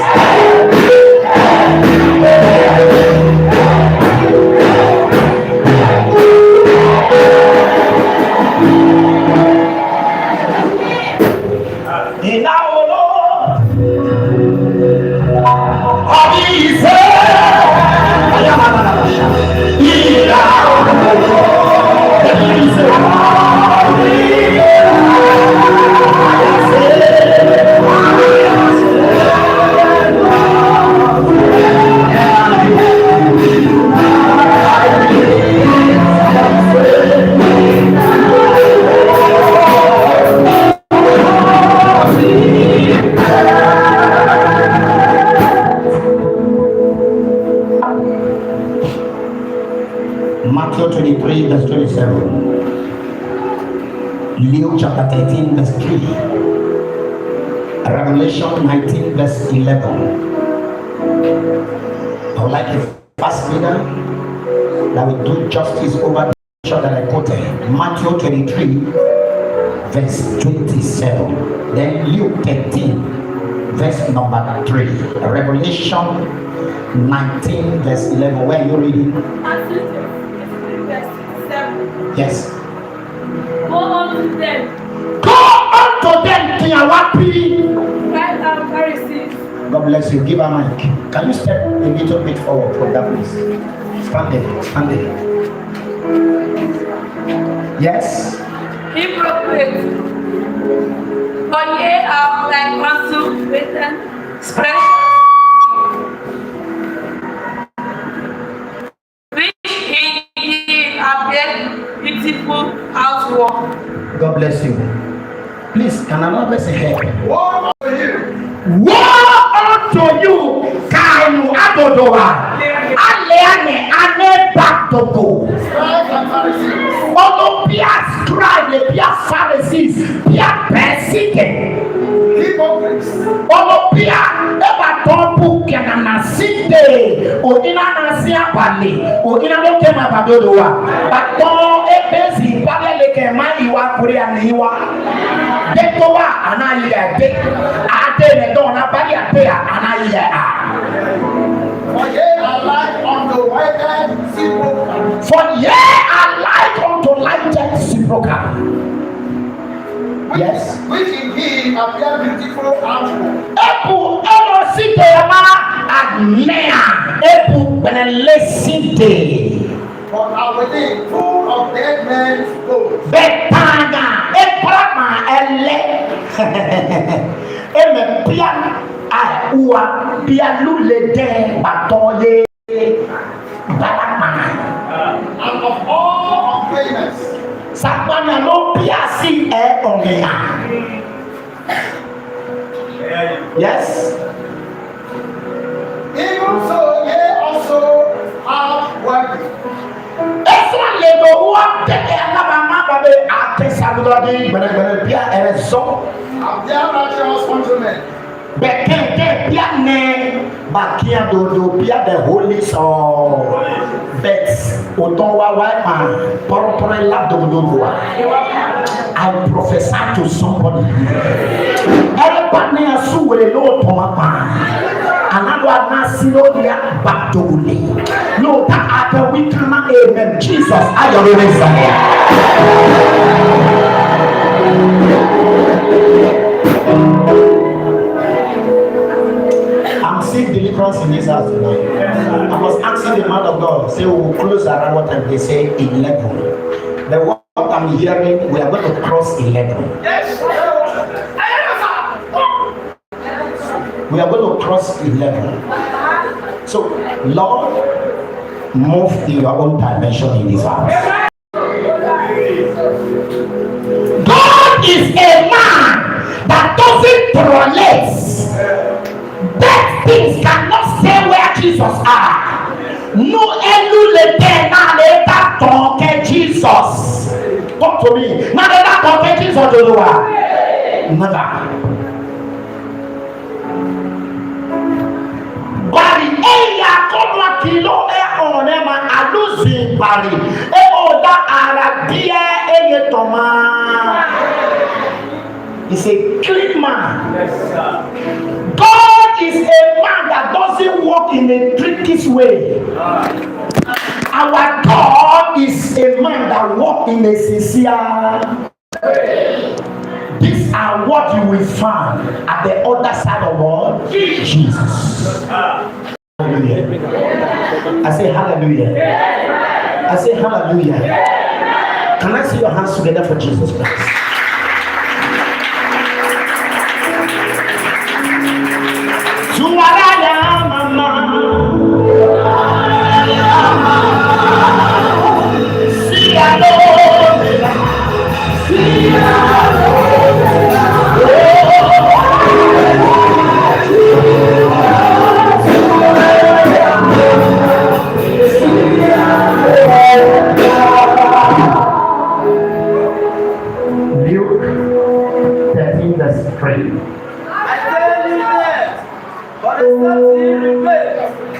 In our Lord, Matthew 23 verse 27, Luke chapter 13 verse 3, Revelation 19 verse 11. I would like a fast reader that will do justice over the scripture that I quoted. Matthew 23 verse 27, then Luke 13 verse number 3, Revelation 19 verse 11. Where are you reading? Yes. Go unto them. Go unto them, Kiawapi. Scribes and Pharisees. God bless you. Give a mic. Can you step a little bit forward from that place? Stand there. Stand there. Yes. Hypocrites. For ye are like unto written scriptures, which indeed appear beautiful outward. God bless you. Please, can another person help? Woe unto you. Woe unto you, Kainu Adodoa. Aleane ane batogo. Scribes and Pharisees. Olopia scribe, Pia Pharisees, Pia Persike. Hypocrites. Olopia eba tombu kenana sinde. Odina nasia bali. Odina loke mabadodoa. Baton ebezi bale leke maiwa kuria niwa. Detowa anaiya de. Ate ne dona bali atea anaiya a. For ye are like unto whited sepulchre. For ye are like unto lighted sepulchre. Yes. Which indeed appear beautiful outward. Ebu elosite yama agnea. Ebu benelesite. But are within full of dead men's bones. Betanga eprama ele. Eme pian a ua pialule de batoye balama. And of all uncleanness. Sapana no piasi e onea. Yes. Even so, ye also have worthy. Eso lego wa de na mama babe atesabulo de gbere bia ereso. And they are righteous unto men. Bekeke bia ne bakia dodo bia the holy soul. Bet oton wa poropore la dodo wa. I prophesy to somebody. Everybody asu we lo to ma pa. Another Nasilonia Batuli. No, that after we come amen. Jesus, I am I'm seeing deliverance in this house tonight. I was asking the man of God, say we will close around what time they say 11. The what I'm hearing, we are going to cross 11. We are going to cross 11. So, Lord, move in your own dimension in this house. God is a man that doesn't tolerate. Dead things cannot stay where Jesus are. No elule na later talk Jesus. Talk to me. Now later talk Jesus to do what? Never. Bari eya kono kilo on ema aluzi bari e oda arabia eye toma. He's a clean man. Yes, sir. God is a man that doesn't walk in a trickish way. Our God is a man that walks in a sincere way. These are what you will find at the other side of what? Jesus. Hallelujah. I say hallelujah. I say hallelujah. Can I see your hands together for Jesus Christ?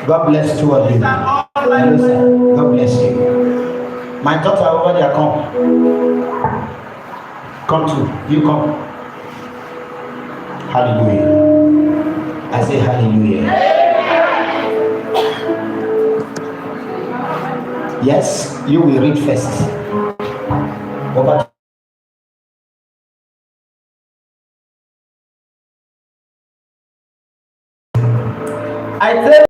God bless two of you. God bless you. My daughter over there, come. Come too. You come. Hallelujah. I say hallelujah. Yes, you will read first. Over. I tell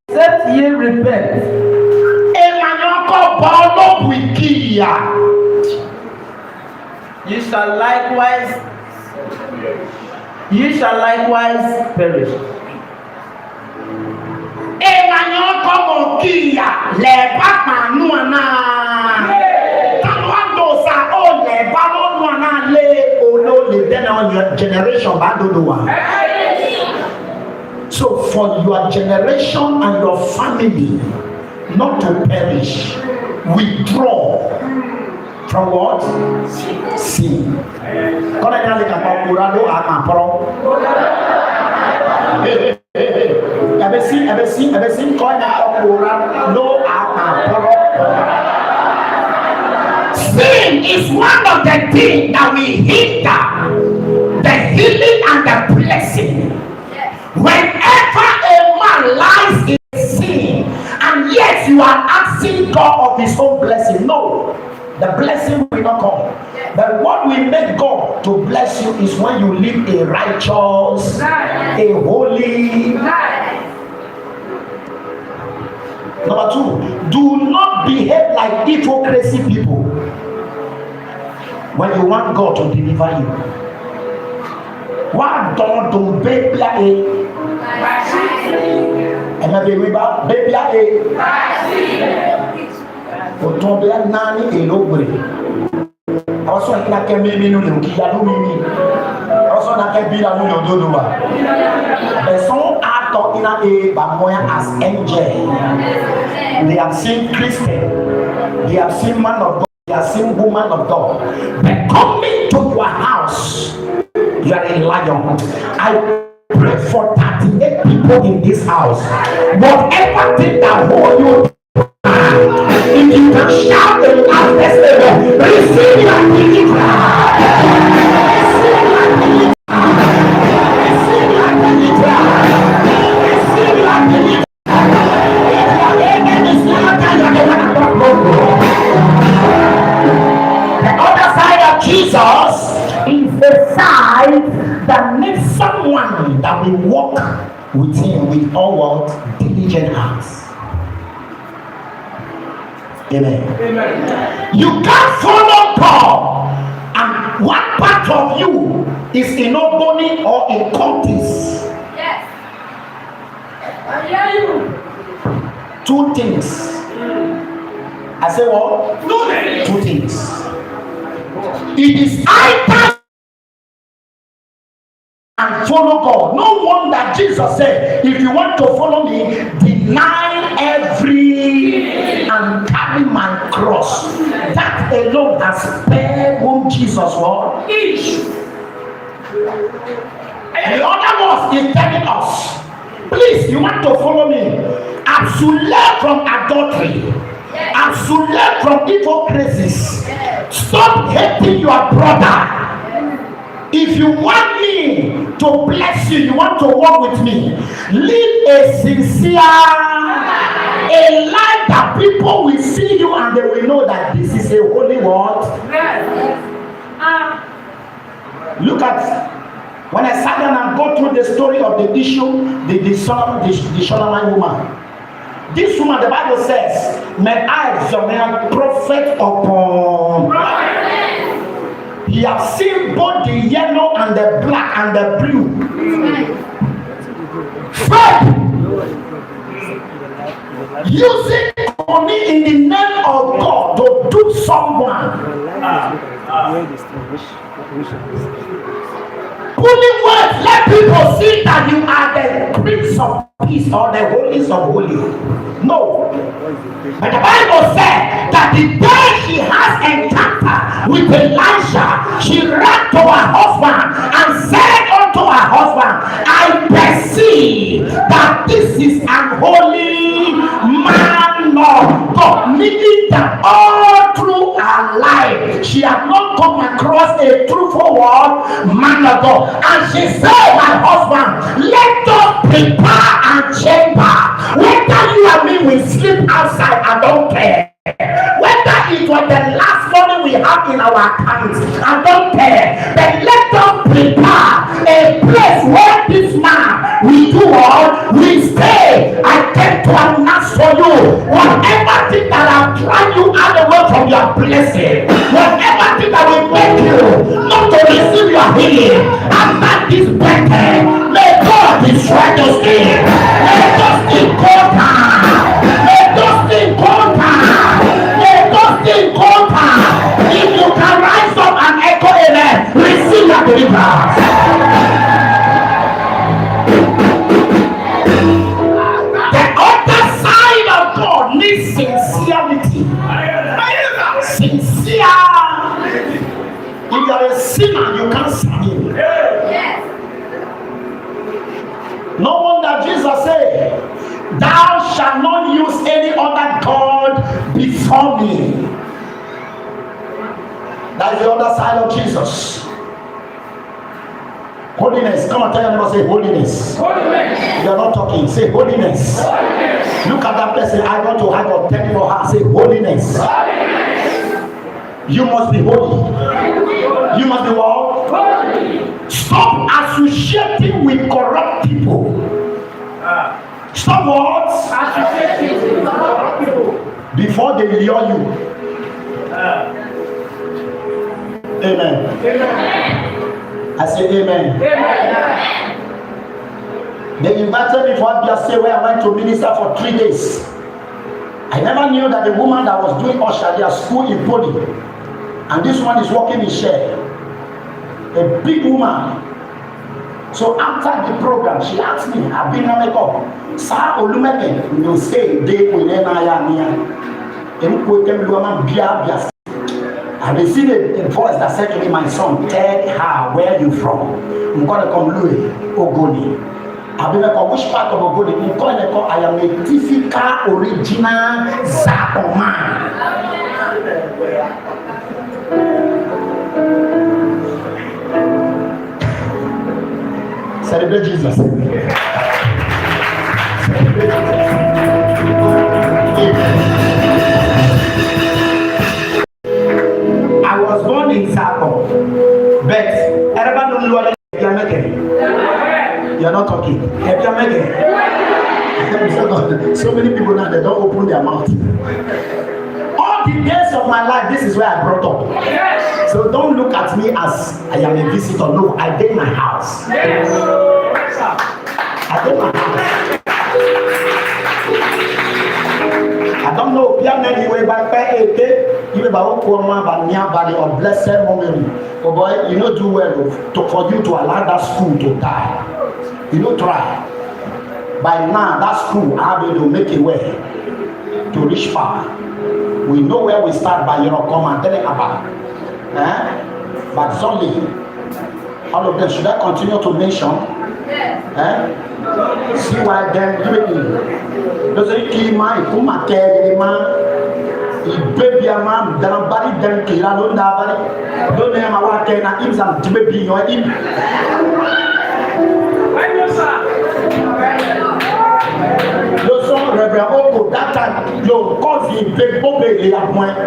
except ye repent, ye shall likewise perish. Generation, so for your generation and your family not to perish, withdraw from what? Sin. Sin is one of the things that will hinder the healing and the blessing. Whenever a man lies in sin and yet you are asking God of his own blessing, no, the blessing will not come. But what will make God to bless you is when you live a righteous, a holy life. Number two, do not behave like hypocrisy people when you want God to deliver you. Why don't baby a and maybe we back baby a o ton be nani e logbre aso na ke mi no le ki ya no mi aso na ke bi la no yo do wa the son are talking a ba moya as angel. They have seen Christian, they have seen man of God, they have seen woman of God, but coming to your house, you are a lion. I pray for 38 people in this house. Whatever thing that hold you, if you can shout the loudest ever, receive your deliverance. Receive your Jesus is a sign that makes someone that will walk with him with all what? Diligent hearts. Amen. Amen. You can't follow God and one part of you is in Oboni or in Curtis. Yes. I hear you. Two things. I say what? Two things. It is either and follow God. No wonder Jesus said, if you want to follow me, deny every and carry my cross. That alone has spared whom Jesus was. And the other one is telling us, please, you want to follow me? Abstain from adultery. Abstain from hypocrisies. Stop hating your brother. If you want me to bless you, you want to walk with me, live a sincere, a life that people will see you and they will know that this is a holy word. Look at, when I sat down and go through the story of the issue, the Shunammite woman. This woman, the Bible says, may I examine prophet upon. He has seen both the yellow and the black and the blue. Faith. Using money in the name of God to do someone. Pulling words, let people see that you are the Prince of Peace or the holiest of holy. No. But the Bible said that the day she has encounter with Elijah, she ran to her husband and said unto her husband, I perceive that this is an holy man of God. Meaning that all through her life, she had not come across a truthful word, man of God. And she said, my husband, let us prepare a chamber. Whether you and me will sleep outside, I don't care. Whether it was the last money we have in our accounts, I don't care. But let us prepare a place where this man will do all, will stay. I came to announce for you, whatever thing that will drive you out the way from your blessing, whatever thing that will make you not to receive your healing, after this birthday, may God destroy those things. May those things go down. May those things go down. May those things go down. If you can rise up and echo amen, receive your deliverance. The other side of God needs sincerity. Sincere. If you are a sinner, you can't serve him. Yes. No wonder Jesus said, thou shalt not use any other God before me. That is the other side of Jesus. Holiness. Come on, tell your neighbor, say holiness. Holiness. You are not talking. Say holiness. Holiness. Look at that person. I want to have a tell your heart. Say holiness. Holiness. You must be holy. You must be what? Holy. Stop associating with corrupt people. Stop what? Associating with corrupt people. Before they lure you. Amen. Amen. I say amen. Amen. They invited me for Abia where I went to minister for 3 days. I never knew that the woman that was doing usher their school in Podi, and this one is working in share. A big woman. So after the program, she asked me, I've been on the call. Sa Olumeke, you say they will I received a voice that said to me, my son, tell her where you from. I'm going to come Louis, Ogoni. I've been like, which part of Ogoni? I'm going to call, I am a typical original Zapoman. Celebrate Jesus. I was born in happen. But everybody don't know what you are making. You are not talking. You are making. So many people now, they don't open their mouth. All the days of my life, this is where I brought up. So don't look at me as I am a visitor. No, I did my house. I did my house. I don't know if you have any way by you about or blessed moment. Oh boy, you know do well for you to allow that school to die. You know try. By now that school I will make a way to reach far. We know where we start by come and tell it about. But suddenly all of them should I continue to mention? See why them doesn't kill my man. Baby, a man, then a body, then kill. I don't have it. Don't name my work and I'm to baby or him. Listen, Reverend Oko, that time, your cousin, big Bobby, a point,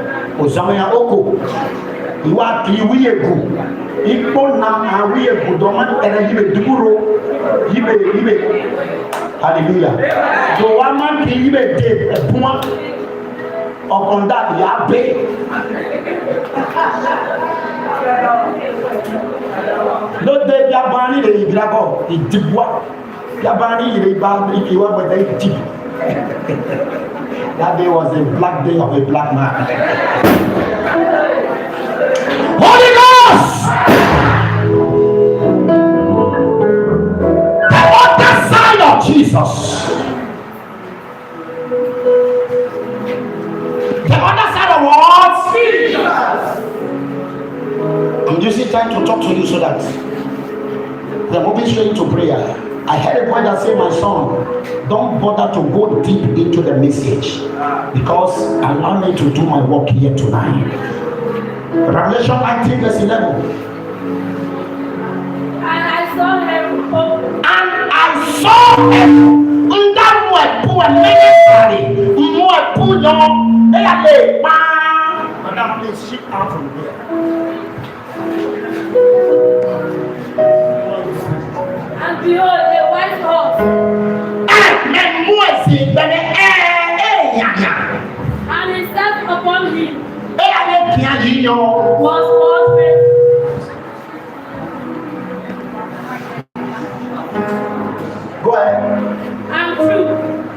or Zamaya Oko. You are Kiwiego. Ipò na àwí èbùdó máa ń tẹ̀lé yìí bẹ̀ dúró yìí bẹ̀ hallelujah tó wá máa ń kí yìí bẹ̀ dé ẹ̀bùn ọkàn dàbí abẹ́ lóde yabani lè yìí lábọ̀ ìdìbò yabani lè bá ìwà gbẹ̀dẹ̀ ìdìbò that day was a black day of a black man. Holy Ghost! The other side of Jesus. The other side of what? Jesus. I'm using time to talk to you so that we're moving straight into prayer. I heard a voice that said, my son, don't bother to go deep into the message because allow me to do my work here tonight. Revelation 19 verse 11. And I saw heaven open. And I saw heaven. That word pour a minute. More pour young. Madam, please shift out from here. And behold, a white horse. And he sat upon him. Was all faith. Go ahead. And true.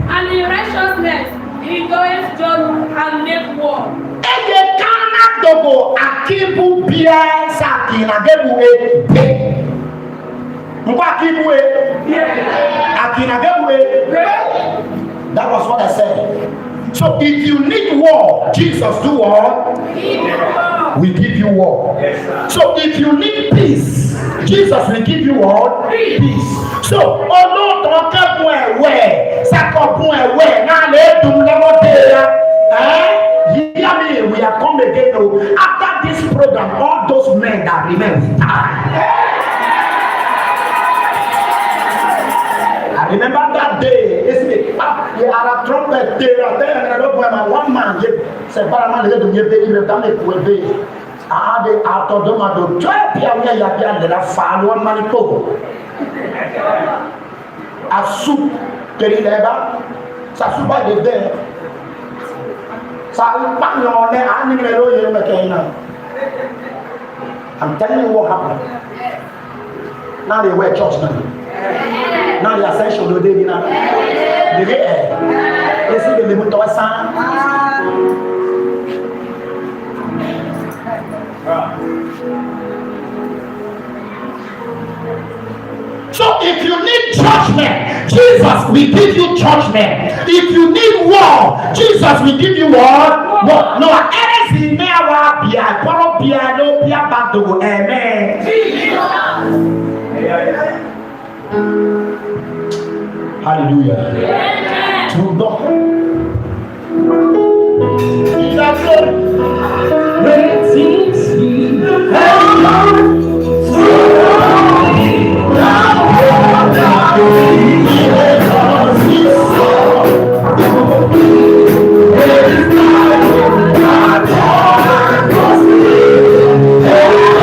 And in righteousness he goeth judge and make war. That was what I said. So if you need war, Jesus do what? We give you war. So if you need peace, Jesus will give you what? Peace. So although we are coming again. After this program, all those men that remain will die. I remember that day. They are a trumpet. They are there, and one man said, "Paraman, let them get baby. Let them make baby." They out of them. Do 12 p.m. They are fall one man go. A soup, keri leba. Sa soup de there. Sa impact no ne ani melo yero mekena. I'm telling you what happened. Now they wear church now. Now the ascension no dey now. They dey they see the limit to san. So if you need judgment, Jesus will give you judgment. If you need war, Jesus will give you what? War. No, anything never be a borrow be a no be a battle. Amen. Hallelujah. To God. Great things He has done. There is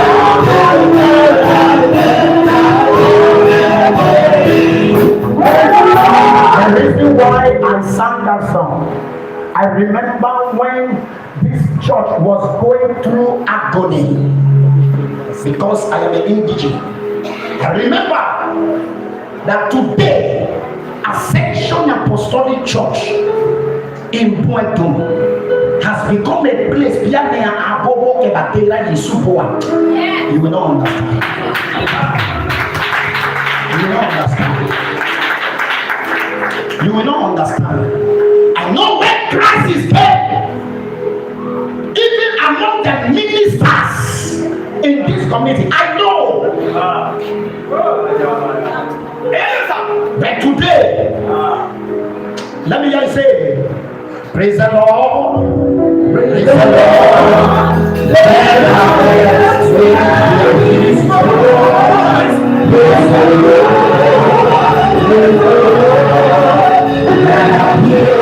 money because I am an indigent. I remember that today, Ascension Apostolic Church in Bethel has become a place you will not understand. You will not understand. You will not understand. I know when Christ is there, even among the ministers in this community, I know. But today, let me just say, praise the Lord. Praise the Lord. Let our prayers sing His voice. Praise the Lord. Praise the Lord. Let our prayers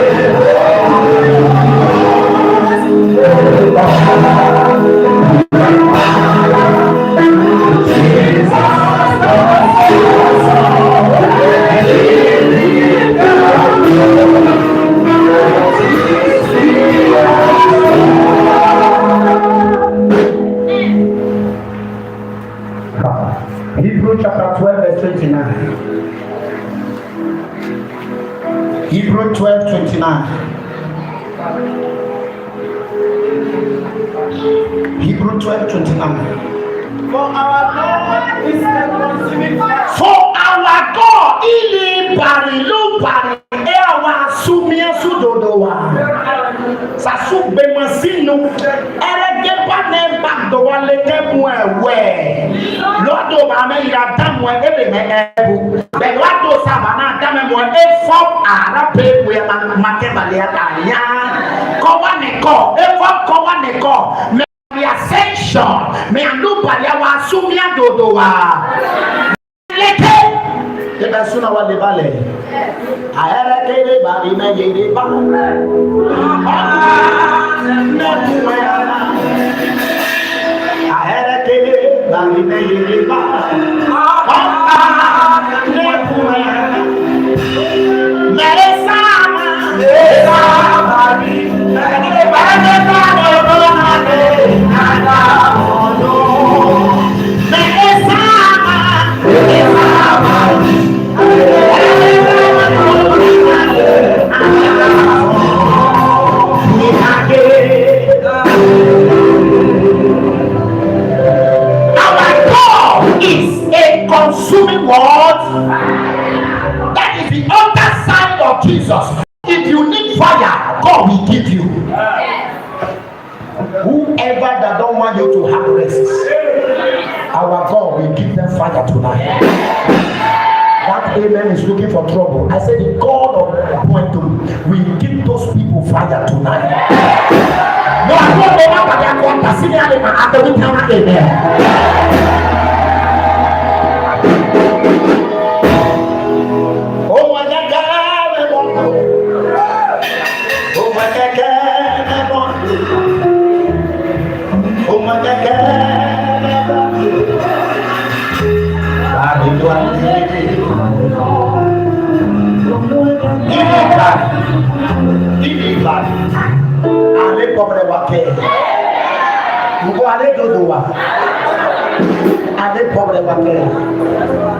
Hebrews chapter 12 verse 29. Hebrews 12:29. Hebrews 12:29. For our God is a consuming fire. For our God, ili barilu bari ewa sumia sudodowa. Sasu bemasinu erege bane bagdowa leke mwewe. Lodo bame ira damwe ele me ebu. Be lodo sabana dame mwe efop arabe mwe makebale atanya. Kowa neko efop kowa neko. The ascension, me anupa ya wa sumia dodowa. Leke, eba suna wa lebale. Aera kele bari me yere ba. Aera kele bari me yere ba. Meresa bari. Consuming word. That is the other side of Jesus. If you need fire, God will give you. Whoever that don't want you to have rest, our God will give them fire tonight. That amen is looking for trouble. I said the God of Bethel will give those people fire tonight. No, I don't know what they are going to see. Amen.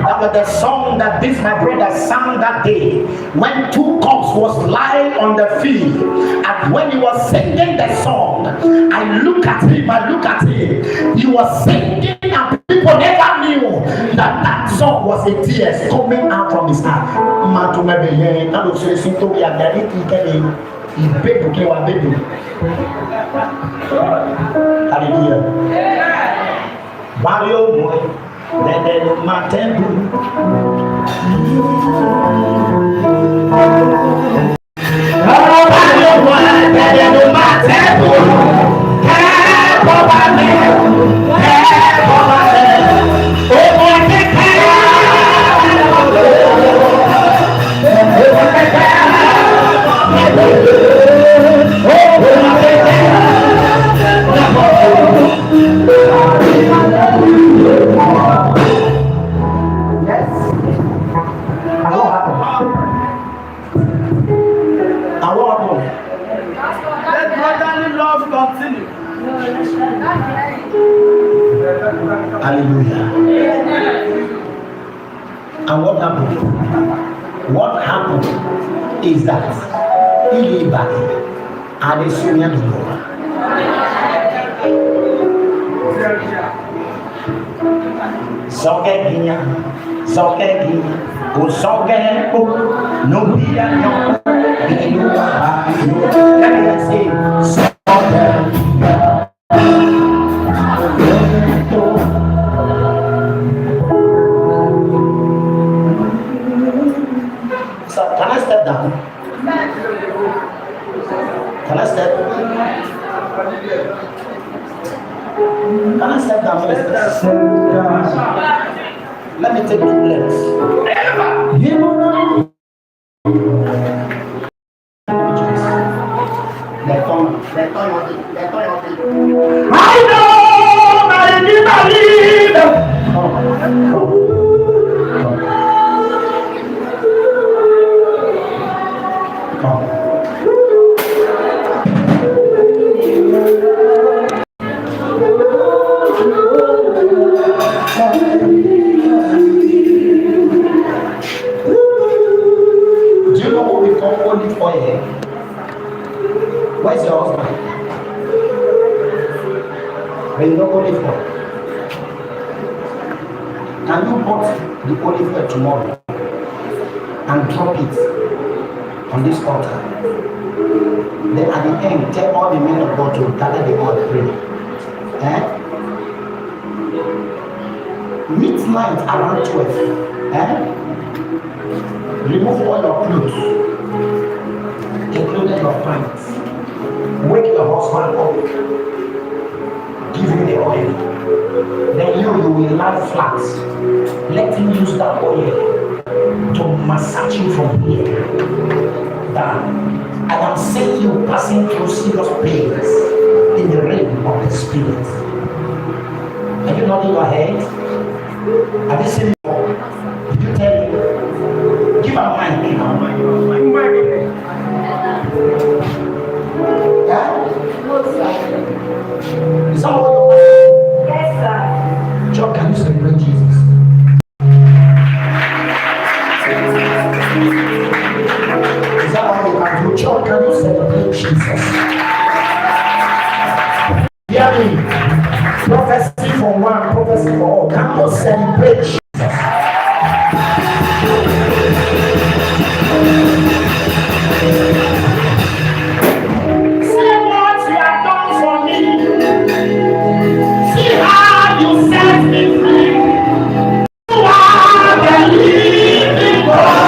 That was the song that this my brother sang that day when two cups was lying on the field, and when he was singing the song, I look at him, he was singing and people never knew that that song was a tears coming out from his heart. Hallelujah. Mario boy, let my temple. Mario boy, let my temple. Help over me, help over me. Oh boy, take care. Hallelujah. And what happened? What happened is that he back and the senior to go. Sokeginya, go sokego, no bia no, let me say, So can I step down? Can I step? Can I step down, minister? Let me take 2 legs. I know I never leave. Come. Do you know what we call olive oil? Where's your husband? When you know olive oil, can you put the olive oil tomorrow and drop it on this altar? Then at the end, tell all the men of God to gather the oil and pray. Midnight around 12. Remove all your clothes, including your pants. Wake your husband up. Give him the oil. Then you will lie flat. Let him use that oil to massage you from here down. I am seeing you passing through serious pains in the realm of the spirit. Are you nodding your head? Have you seen it? Did you tell me? Give her mine. Give her mine. Yeah? Is that what you're saying? Yes, sir. John, can you celebrate Jesus? Is that what you can do? John, can you celebrate Jesus? Hear me. Prophecy for one, prophecy for all. Can you celebrate Jesus? See what you have done for me. See how you set me free. You are the living God.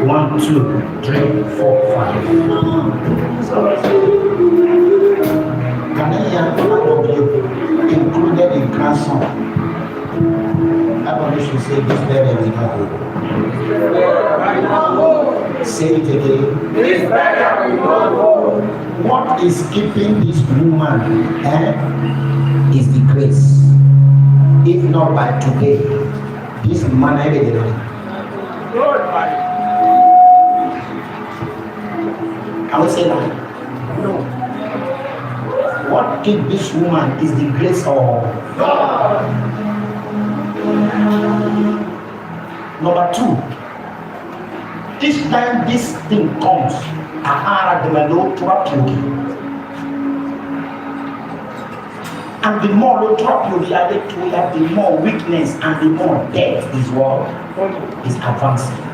1, 2, 3, 4, 5. Canadian included in Cranson. Everybody should say this bed is not good. Say it again. This bed is not good. What is keeping this woman is the grace. If not by today, this man can we say that? No. What keeps this woman is the grace of God. Number 2, this time this thing comes, and the more you drop you the more weakness and the more death is what is advancing.